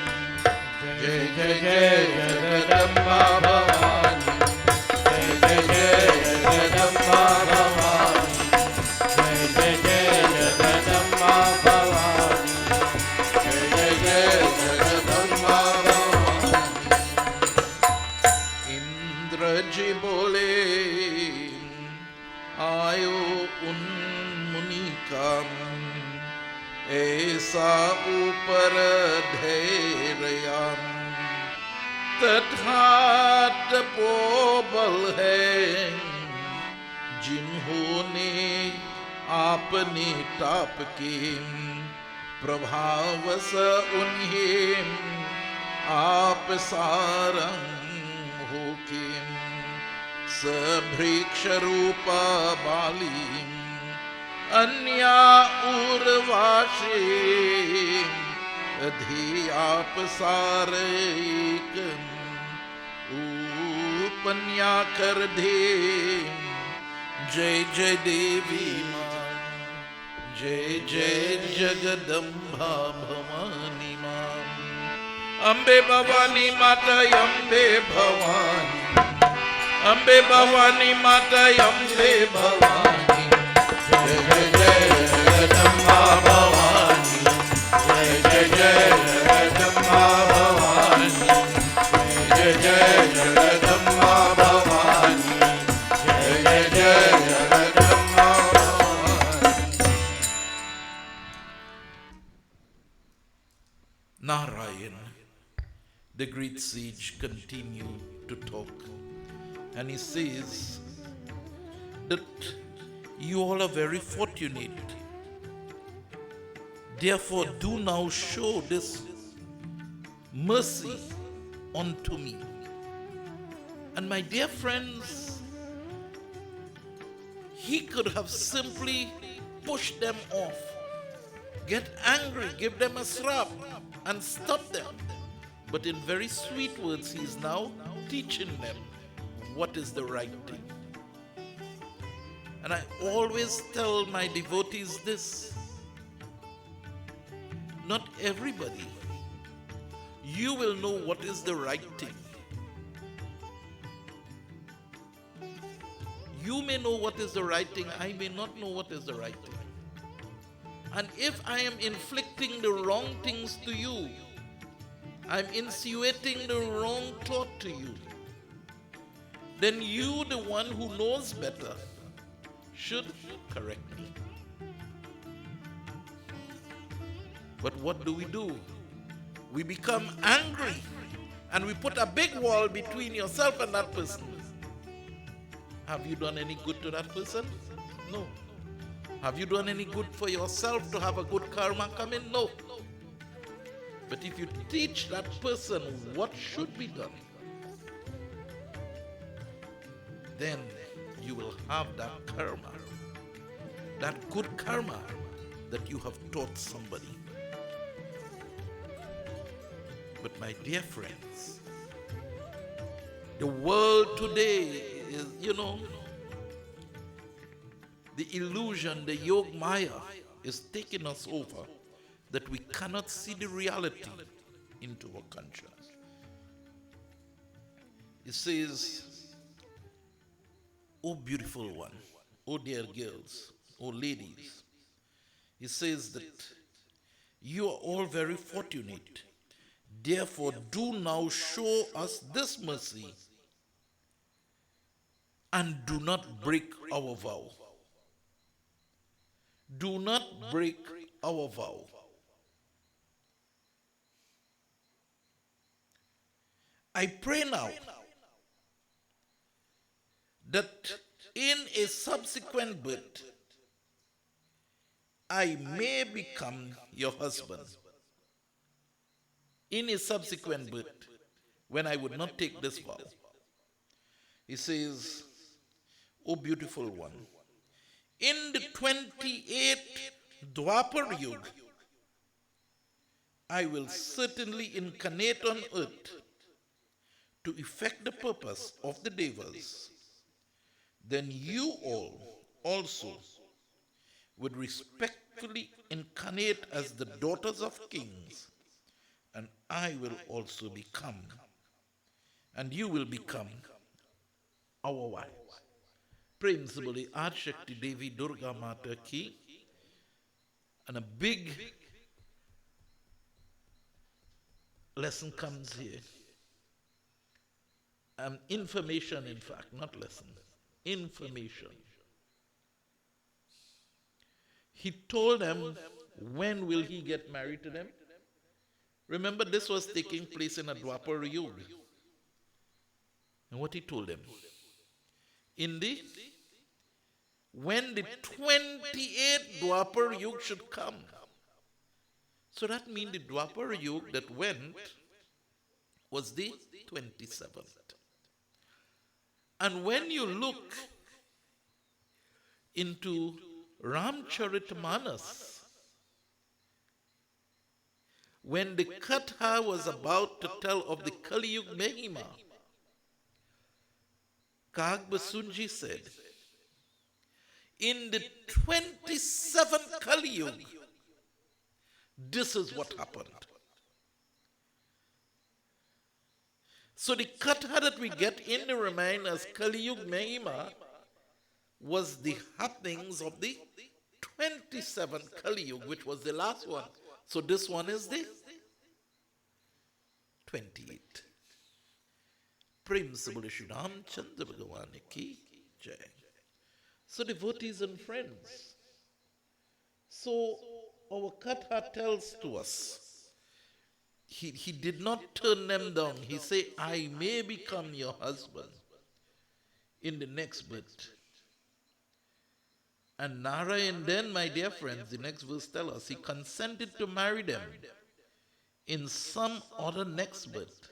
Jai Jai Jai Jagadamba Bhavani. Jai Jai Jai Jagadamba Bhavani. Jai Jai Jai Jagadamba Bhavani. Jai Jai Jai Jagadamba Bhavani. Indra ji bole आयो उन मुनि का ऐसा ऊपर धैर्यम तथात पोबल है जिन्होंने आपने ताप के प्रभाव स उन्हें आप सारंग होके सभृक्ष रूपा बाली अन्या उर्वाशी अधियाप सारेक उपन्या कर दे जय जय देवी मां जय जय जगदम्बा भवानी मां अम्बे भवानी माता अम्बे भवानी अम्बे भवानी माता अम्बे भवानी जय जय जय जगदम्बा भवानी जय जय जय जगदम्बा भवानी जय जय जगदम्बा भवानी जय जय जय Jagdamba Bhavani. Narayan, the great sage, continued to talk. And he says that you all are very fortunate. Therefore, do now show this mercy unto me. And my dear friends, he could have simply pushed them off, get angry, give them a slap, and stop them. But in very sweet words, he is now teaching them what is the right thing. And I always tell my devotees this: not everybody, you will know what is the right thing. You may know what is the right thing, I may not know what is the right thing. And if I am inflicting the wrong things to you, I'm insinuating the wrong thought to you, then you, the one who knows better, should correct me. But what do? We become angry and we put a big wall between yourself and that person. Have you done any good to that person? No. Have you done any good for yourself to have a good karma come in? No. But if you teach that person what should be done, then you will have that karma, that good karma that you have taught somebody. But my dear friends, the world today is, the illusion, the yoga maya is taking us over, that we cannot see the reality into our conscience. It says, "O beautiful one, O dear girls, O ladies," he says that you are all very fortunate. Therefore, do now show us this mercy and do not break our vow. Do not break our vow. I pray now that in a subsequent birth, I may become your husband. In a subsequent birth, when I would not take this vow, he says, "O beautiful one, In the 28th Dwapar Yuga, I will certainly incarnate on earth to effect the purpose of the Devas. Then you all also would respectfully incarnate as the daughters of kings, and I will also become, and you will become our wives. Principally, Adi Shakti Devi Durga Mata ki, and a big lesson comes here. Information, in fact, not lesson. Information. He told them, when will he get married to them? Remember, this was taking place in a Dwapar Yuga. And what he told them? When the 28th Dwapar Yuga should come. So that means the Dwapar Yuga that went was the 27th. And when you look into Ramcharitmanas, when the Katha was about to tell of the Kali Yuga Mahima, Kagbasunji said, in the 27th Kali Yuga, this is what happened. So the Katha that we get in the Ramayana as Kali Yuga Mahima was the happenings of the 27th Kali Yuga, which was the last one. So this one is the 28th. Prem Sabole Shri Ramchandra Bhagavan ki jai. So devotees and friends, so our Katha tells to us, he did not turn them down. He said, I may become your husband in the next birth. And Narayan then, my dear friends, the next verse tells us, he consented to marry them in some other next birth.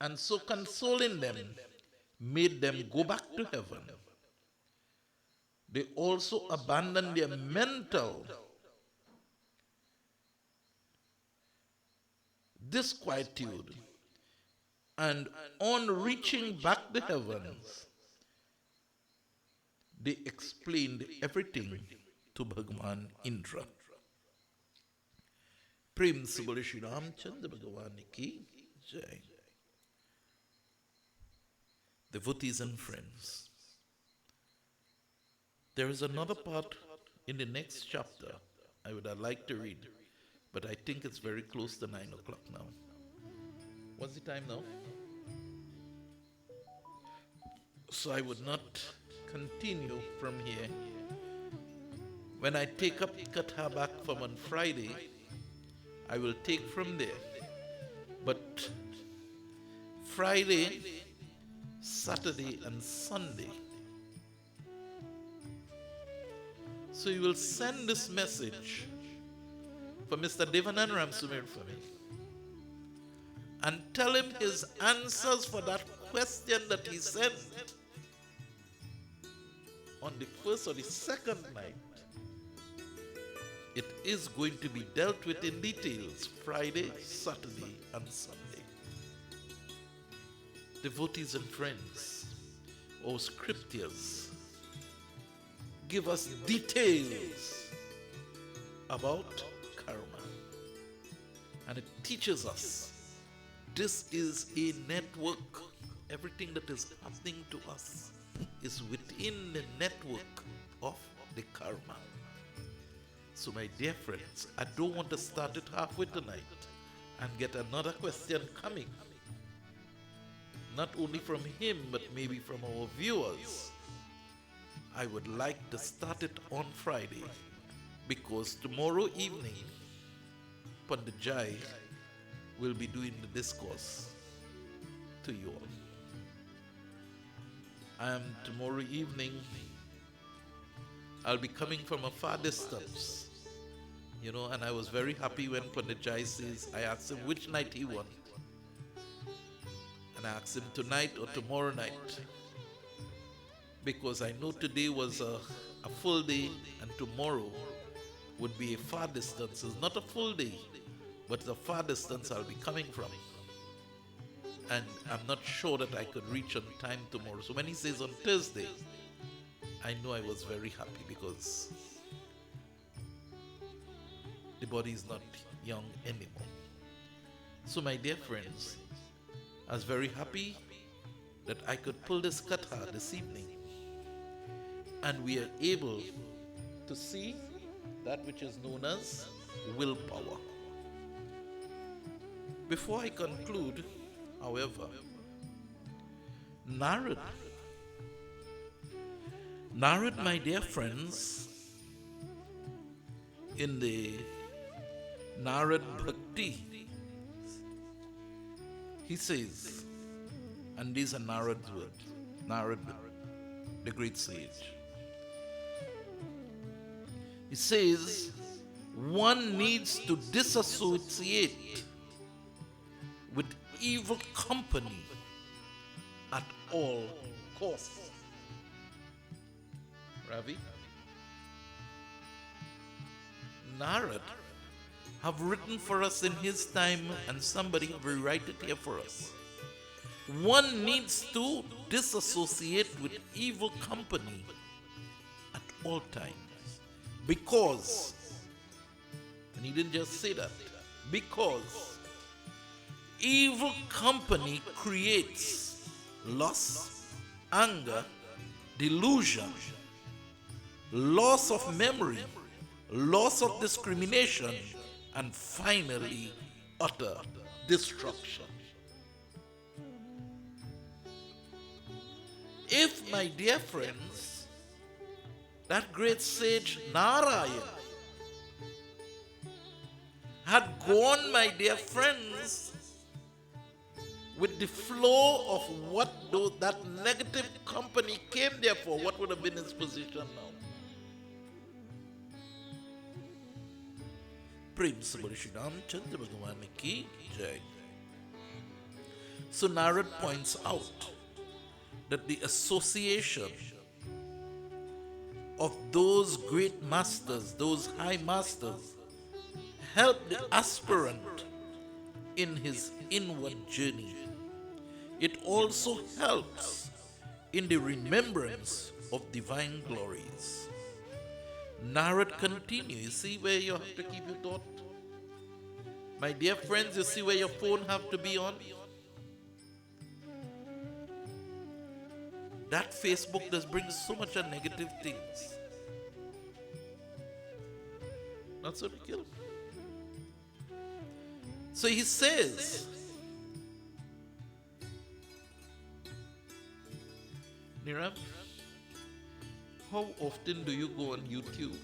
And so consoling them, made them go back to heaven. They also abandoned their mental disquietude, and on reaching back to heavens, they explained everything to Bhagavan Indra. Prem Sabole Shri Ramchandra Bhagavan ki jai. Devotees and friends, there is another part in the next chapter I would like to read, but I think it's very close to 9 o'clock now. What's the time now? So I would not continue from here. When I take up Katha back from on Friday, I will take from there. But Friday, Saturday, and Sunday, so you will send this message for Mr. Devanand Ramsumir for me, and tell him his answers for that question that he sent on the first or the second night. It is going to be dealt with in details Friday, Saturday, and Sunday. Devotees and friends, our scriptures give us details about karma. And it teaches us this is a network. Everything that is happening to us is within the network of the karma. So my dear friends, I don't want to start it halfway tonight and get another question coming. Not only from him, but maybe from our viewers. I would like to start it on Friday, because tomorrow evening, Pandit Jai will be doing the discourse to you all. Tomorrow evening, I'll be coming from a far distance, and I was very happy when Pandit Jai says, I asked him which night he wanted. And I asked him tonight or tomorrow night. because I know today was a full day and tomorrow would be a far distance. It's not a full day, but it's a far distance I'll be coming from. And I'm not sure that I could reach on time tomorrow. So when he says on Thursday, I know I was very happy because the body is not young anymore. So my dear friends, I was very happy that I could pull this katha this evening, and we are able to see that which is known as willpower. Before I conclude, however, Narad, my dear friends, in the Narad Bhakti, he says, and these are Narad's words, Narad, the great sage. He says, one needs to disassociate with evil company at all costs. Ravi? Narad have written for us in his time, and somebody have rewrite it here for us. One needs to disassociate with evil company at all times. Because, and he didn't just say that, because evil company creates lust, anger, delusion, loss of memory, loss of discrimination, and finally, utter destruction. If, my dear friends, that great sage Narayan had gone, my dear friends, with the flow of what that negative company came there for, what would have been his position now? Prem Sabari Shri Ramchandra Bhagavan Ki Jai. So Narad points out that the association of those great masters, those high masters, help the aspirant in his inward journey. It also helps in the remembrance of divine glories. Narad continues. You see where you have to keep your thought? My dear friends, you see where your phone have to be on? That Facebook does bring so much of negative things. Not so ridiculous. So he says, Niram, how often do you go on YouTube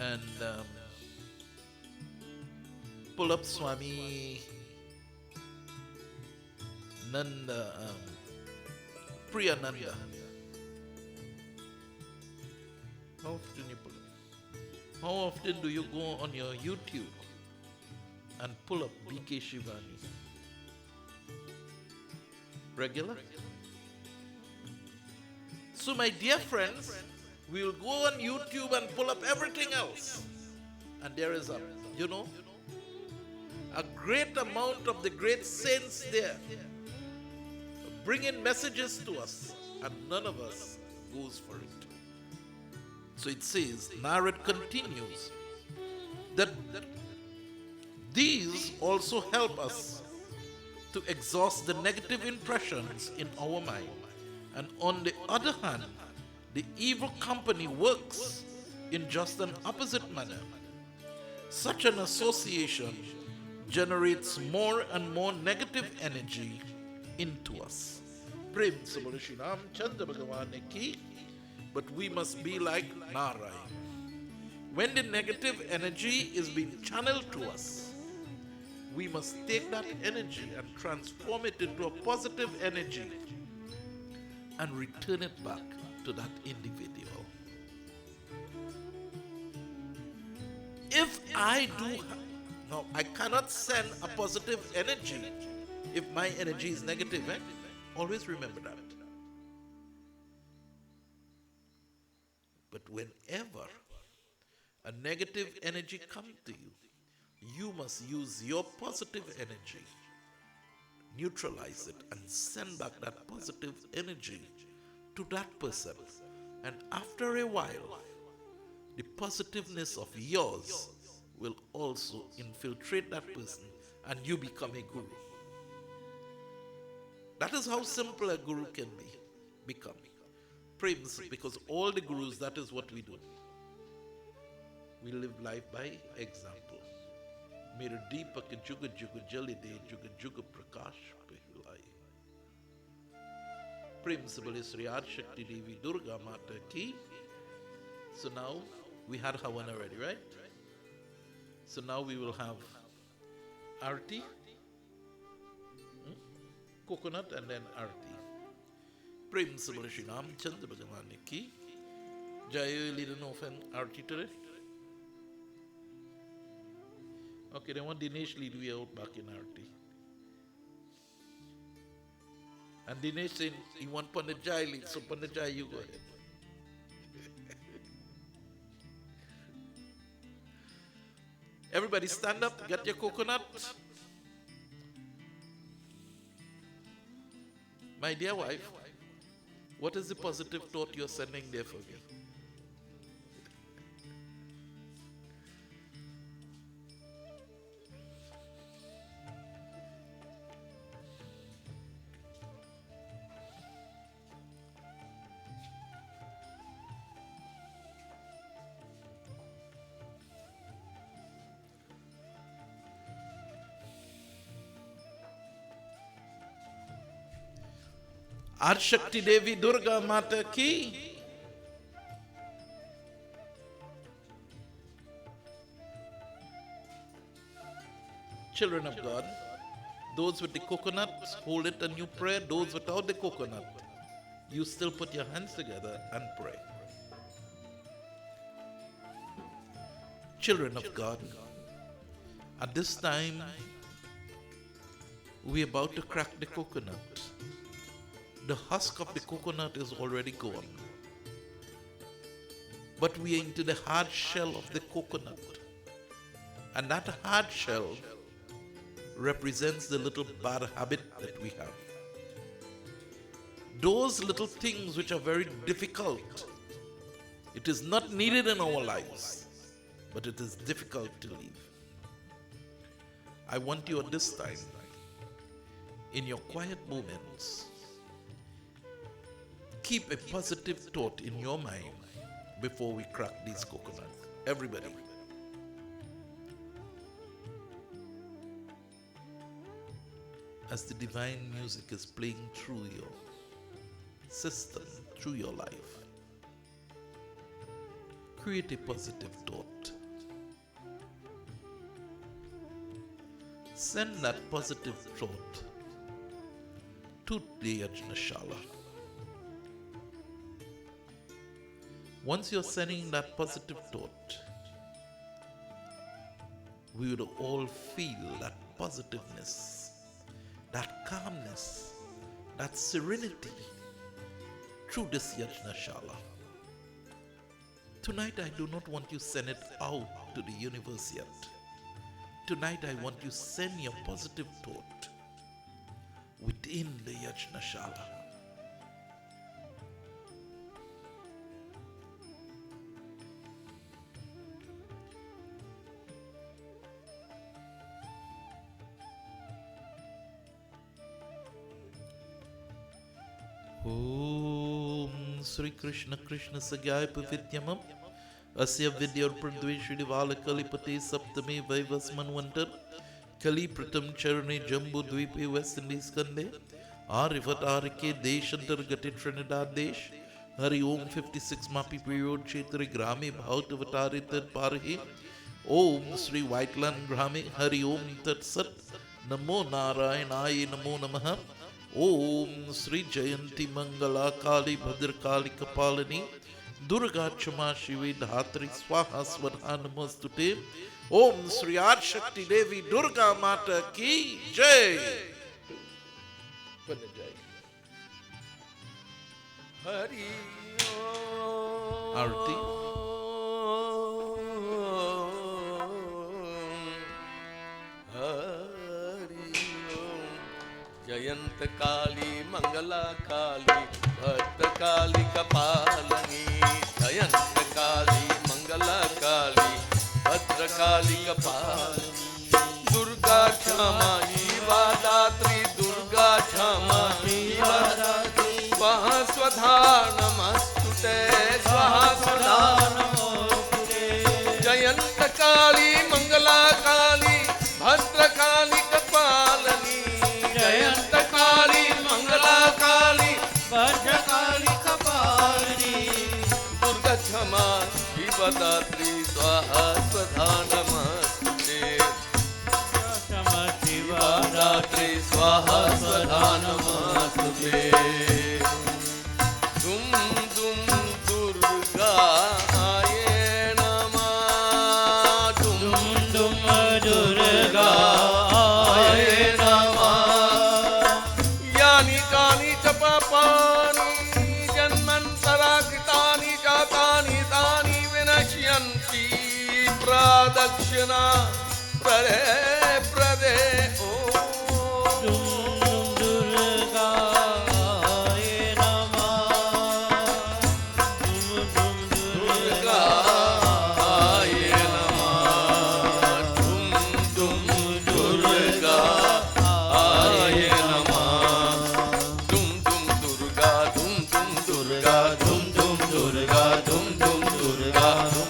and pull up Swami Nanda, Priyananda? How often you pull up? How often do you go on your YouTube and pull up BK Shivani? Regular? So my dear friends, we will go on YouTube and pull up everything else. And there is a great amount of the great saints there bringing messages to us, and none of us goes for it. So it says, Narad continues, that these also help us to exhaust the negative impressions in our mind. And on the other hand, the evil company works in just an opposite manner. Such an association generates more and more negative energy into us. Prem Sabari Shri Ramchandra Bhagavan Ki. But we must be like Narayan. When the negative energy is being channeled to us, we must take that energy and transform it into a positive energy and return it back to that individual. If I do, now I cannot send a positive energy if my energy is negative. Always remember that. But whenever a negative energy comes to you, you must use your positive energy, neutralize it, and send back that positive energy to that person. And after a while, the positiveness of yours will also infiltrate that person and you become a guru. That is how simple a guru can become. Prince, because all the gurus, that is what we do. We live life by example. Mere Deepak Juga Juga Jalide Juga Juga Prakash Pehilai. Principal is Sri Shakti Devi Durga Mata Ki. So now we had Havan already, right? So now we will have Arti, coconut, and then Arti. Principal Sri Ramchandra Bhagavan Ki. Jaya lead an off and Arti today. Okay, then want Dinesh lead we out back in Arti. And Dinesh said he want Pandajai lead, so Pandajai, you go ahead. Everybody stand up, get your coconut. My dear wife, what is the positive thought you're sending there for me? Shakti Devi Durga Mata Ki. Children of God, those with the coconut, hold it and you pray. Those without the coconut, you still put your hands together and pray. Children of God, at this time, we're about to crack the coconut. The husk of the coconut is already gone. But we are into the hard shell of the coconut. And that hard shell represents the little bad habit that we have. Those little things which are very difficult. It is not needed in our lives, but it is difficult to live. I want you at this time, in your quiet moments, keep a positive thought in your mind before we crack these coconuts. Everybody. As the divine music is playing through your system, through your life, create a positive thought. Send that positive thought to the Yajnashala. Once you're sending that positive thought, we would all feel that positiveness, that calmness, that serenity through this Yajnashala. Tonight I do not want you to send it out to the universe yet. Tonight I want you to send your positive thought within the Yajnashala. Om Sri Krishna Krishna Sagyaya Pavityamam Asya Vidyar Pradveshri Vala Kalipati Saptami Vaivasmanvantar Kali Pratam Charani Jambu Dvipe West Indies Kande Arivat Arike Deshantar Gati Trinidad Desh Hari Om 56 Mapi period Chetri Grami Bhautavatari Tad Parhi Om Sri Whiteland Grami Hari Om Tat Sat Namo Narayanaye Namo Namaha Om Sri Jayanti Mangala Kali Bhadrakali Kapalini Durga Chama Shivi Dhatri Swaha Swadha Namastute Om Sri Shakti Devi Durga Mata Ki Jai. Hari आरती। जयंत काली मंगला काली भद्रकाली कपालनी, जयंत काली मंगला काली भद्रकाली कपालनी, दुर्गा क्षमा शिवा दात्री, दुर्गा क्षमा शिवा दात्री, स्वाहा स्वधा नमस्तुते, स्वाहा स्वधा नमोस्तुते, जयंत काली मंगला काली भद्रकाली कपालनी, जयंत काली मंगला काली भद्रकाली कपालिनी, दुर्गा क्षमा शिवदात्री, स्वाहा स्वधा नमस्ते, क्षमा शिवा शिवदात्री, स्वाहा स्वधा नमस्ते, दुम दुम दुर्गाय नमः, दुम दुम दुर्गा पापानि जन्मन्तरा कृतानि जातानि तानि विनश्यन्ति, प्रदक्षिणा प्रदे प्रदे ॐ दुर्गाय नमः, दुर्गाय नमः, दुम दुर्गाय नमः,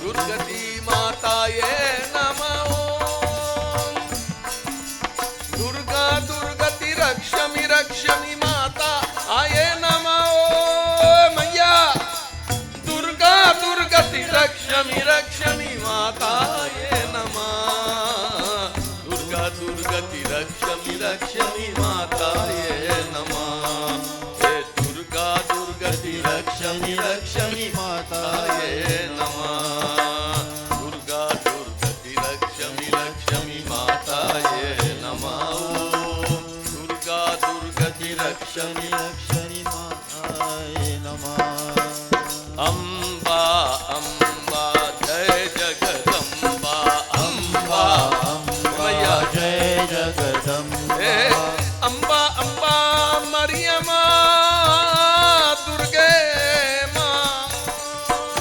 दुर्गति माताये नमः, दुर्गा दुर्गति रक्षमि रक्षमि माता आये नमः, मैया दुर्गा दुर्गति रक्षमि रक्षमि माता आये नमः, दुर्गा दुर्गति रक्षमि रक्षमि माता आये नमः, हे दुर्गा दुर्गति रक्षमि रक्षमि माता आये नमः, दुर्गा दुर्गति रक्षमि रक्षमि माता आये नमः, दुर्गा दुर्गति रक्षमि रक्षमि माताय नमः, अम्बा अम्बा जय जगदम्बा, अम्बा अम्बा जय जगदम्बा, अम्बा अम्बा मरियमा दुर्गे माँ,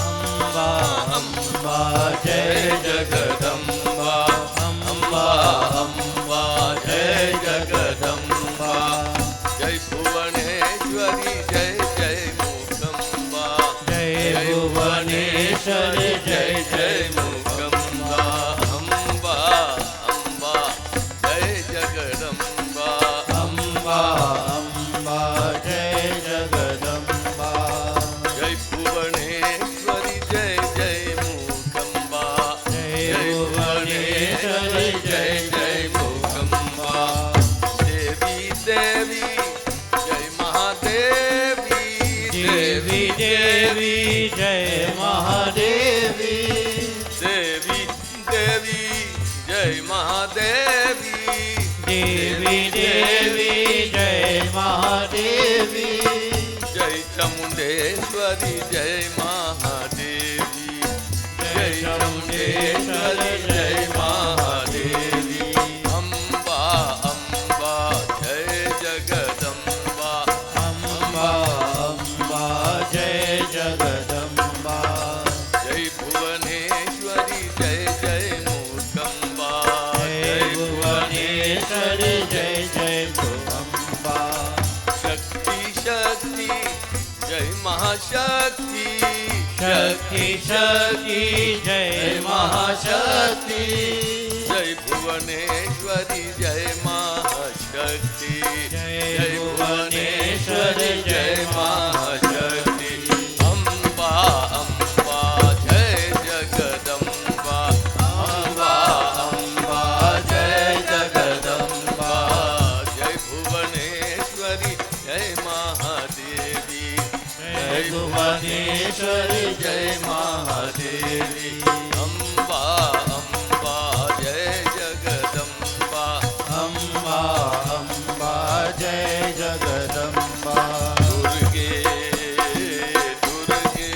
अम्बा अम्बा जय जगदम्बा, अम्बा अम्बा जय जगदम्बा, जय भुवनेश्वरी जय जय मूकम्बा, जय भुवनेश्वरी जय जय मूकम्बा, अम्बा अम्बा जय जगदम्बा, अम्बा अम्बा जय जगदम्बा, जय भुवनेश्वरी जय जय मूकम्बा, जय भुवनेश्वरी जय जय मूकम्बा, देवी देवी जय महादेवी, देवी देवी जय महादेवी, देवी देवी जय महादेवी, देवी देवी जय महादेवी, जय चामुंडेश्वरी जय महादेवी, जय चामुंडेश्वरी जय महादेवी, अम्बा अम्बा जय जगदम्बा, अम्बा अम्बा जय जगदम्बा, जय भुवनेश्वरी जय जय मूकम्बा, जय भुवनेश्वरी जय जय भुवम्बा, शक्ति शक्ति जय महाशक्ति, शक्ति शक्ति जय महाशक्ति, जय भुवनेश्वरी जय महाशक्ति, जय भुवनेश्वरी जय महाशक्ति, अम्बा अम्बा जय जगदम्बा, अम्बा अम्बा जय जगदम्बा, जय भुवनेश्वरी जय महादेवी, जय भुवनेश्वरी जय महादेवी, अम्बा अम्बा जय जगदम्बा, अम्बा अम्बा जय जगदम्बा, दुर्गे दुर्गे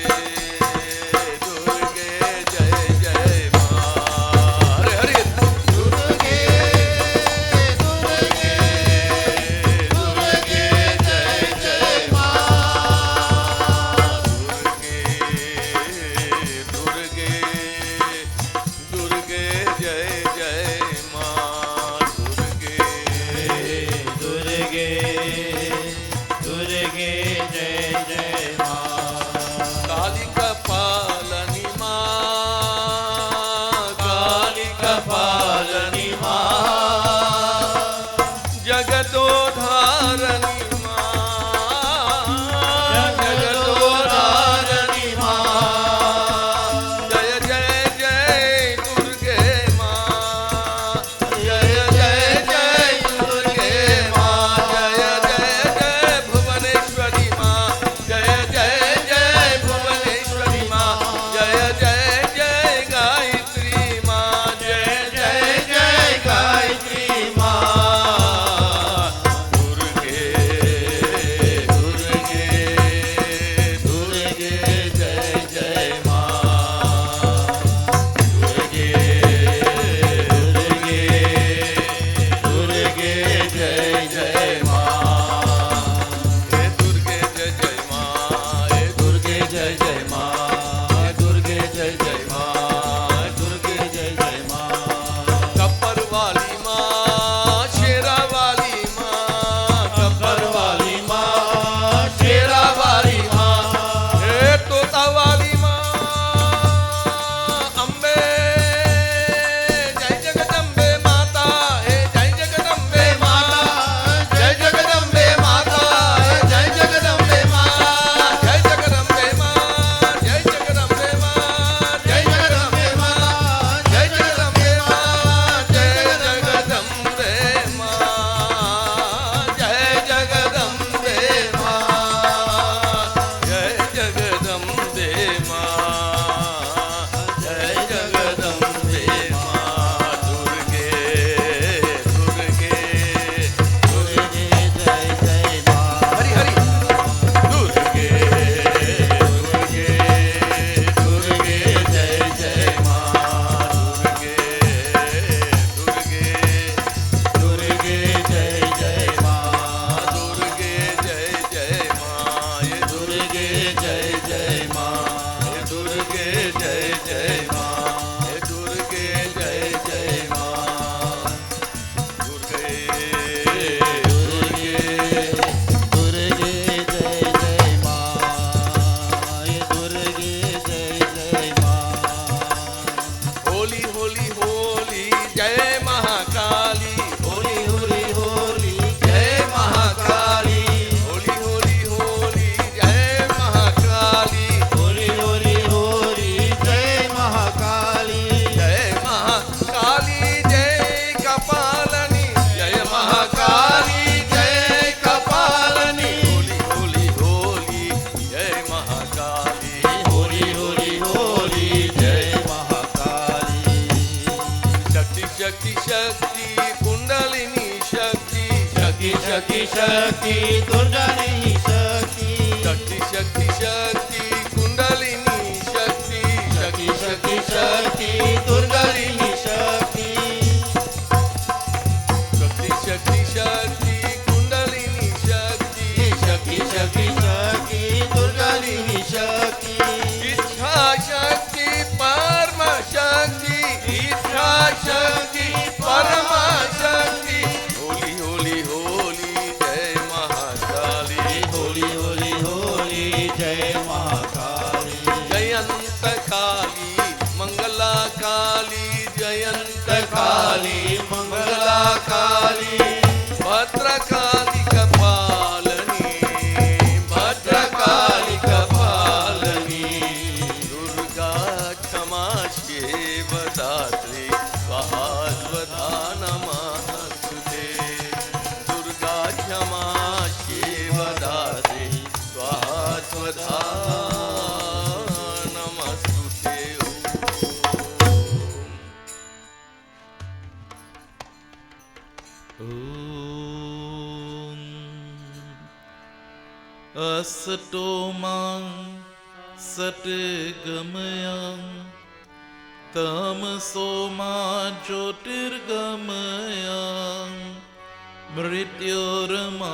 शक्ति शक्ति दुर्गा नहीं शक्ति शक्ति शक्ति शक्ति कुंडलिनी शक्ति शक्ति शक्ति शक्ति दुर्गा नहीं शक्ति शक्ति शक्ति शक्ति कुंडलिनी शक्ति शक्ति शक्ति शक्ति दुर्गा नहीं शक्ति इच्छा शक्ति परम शक्ति इच्छा शक्ति परम शक्ति होली होली होली जय महाकाली होली होली होली जय महाकाली जयंत काली मंगला काली जयंत काली मंगला काली भद्रकाली कपालनी भद्रकाली कपालनी दुर्गा क्षमा शिवदात्री स्वाहा स्वधा नमस्तुते दुर्गा क्षमा शिवदात्री स्वाहा स्वधा नमस्तुते असतो मां सत्गमयं तमसो मा ज्योतिर्गमयं मृत्योर्माम्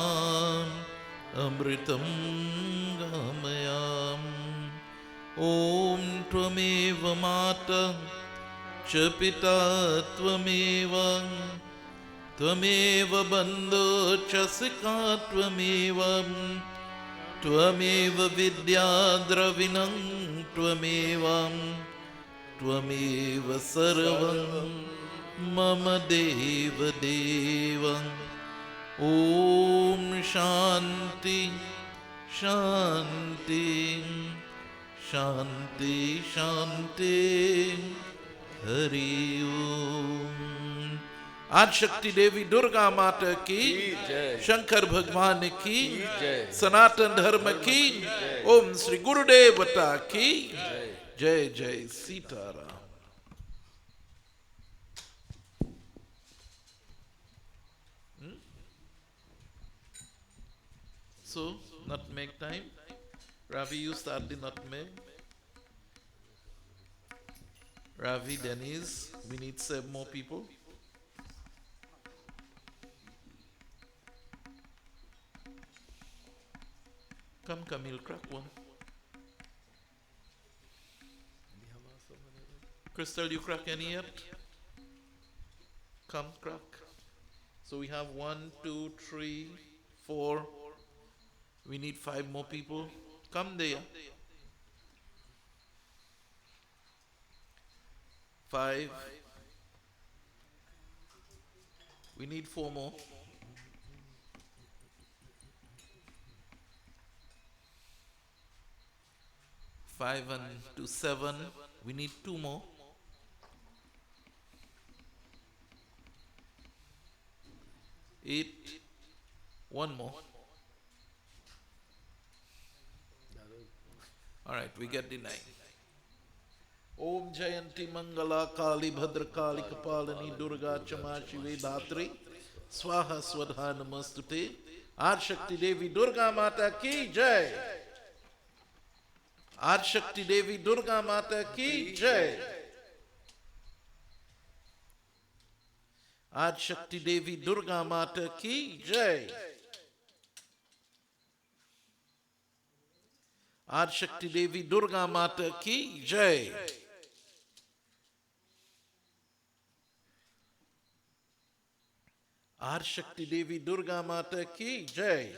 अमृतं गमयम् ॐ त्वमेव माता च पिता त्वमेव त्वमेव बन्धो च सखा त्वमेव त्वमेव विद्या द्रविणं त्वमेव त्वमेव सर्वं मम देव देव ॐ शान्ति शान्ति शान्ति शान्ति हरि ओम। आज शक्ति देवी दुर्गा माता की जय। शंकर भगवान की जय। सनातन धर्म की ओम श्री गुरुदेवता की जय जय Sitaram. So, nutmeg time. Ravi, you start the nutmeg. Ravi, Denise, we need 7 more people. Come, Camille, crack one. Crystal, you crack any yet? Come, crack. So we have 1, 2, 3, 4. We need 5 more people. Come there. 5. We need 4 more. 5 and 2, 7. We need 2 more. 8. 1 more. All right, we get the 9. Om Jayanti Mangala Kali Bhadra Kali Kapalani Durga Chama Shive Dhatri Swaha Swadha Namastute. Ad Shakti Devi Durga Mata Ki Jai. Ad Shakti Devi Durga Mata Ki Jai. Ad Shakti Devi Durga Mata Ki Jai. Ad Shakti Devi Durga Mata Ki Jai. Ad Shakti Devi Durga Mata Ki Jai.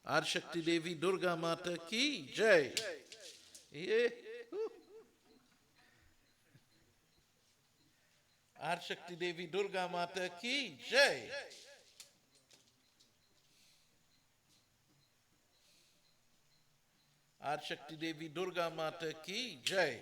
Ad Shakti Devi Durga Mata Ki Jai. Yeah. Ad Shakti Devi Durga Mata Ki Jai. Ad Shakti Devi Durga Mata Ki Jai.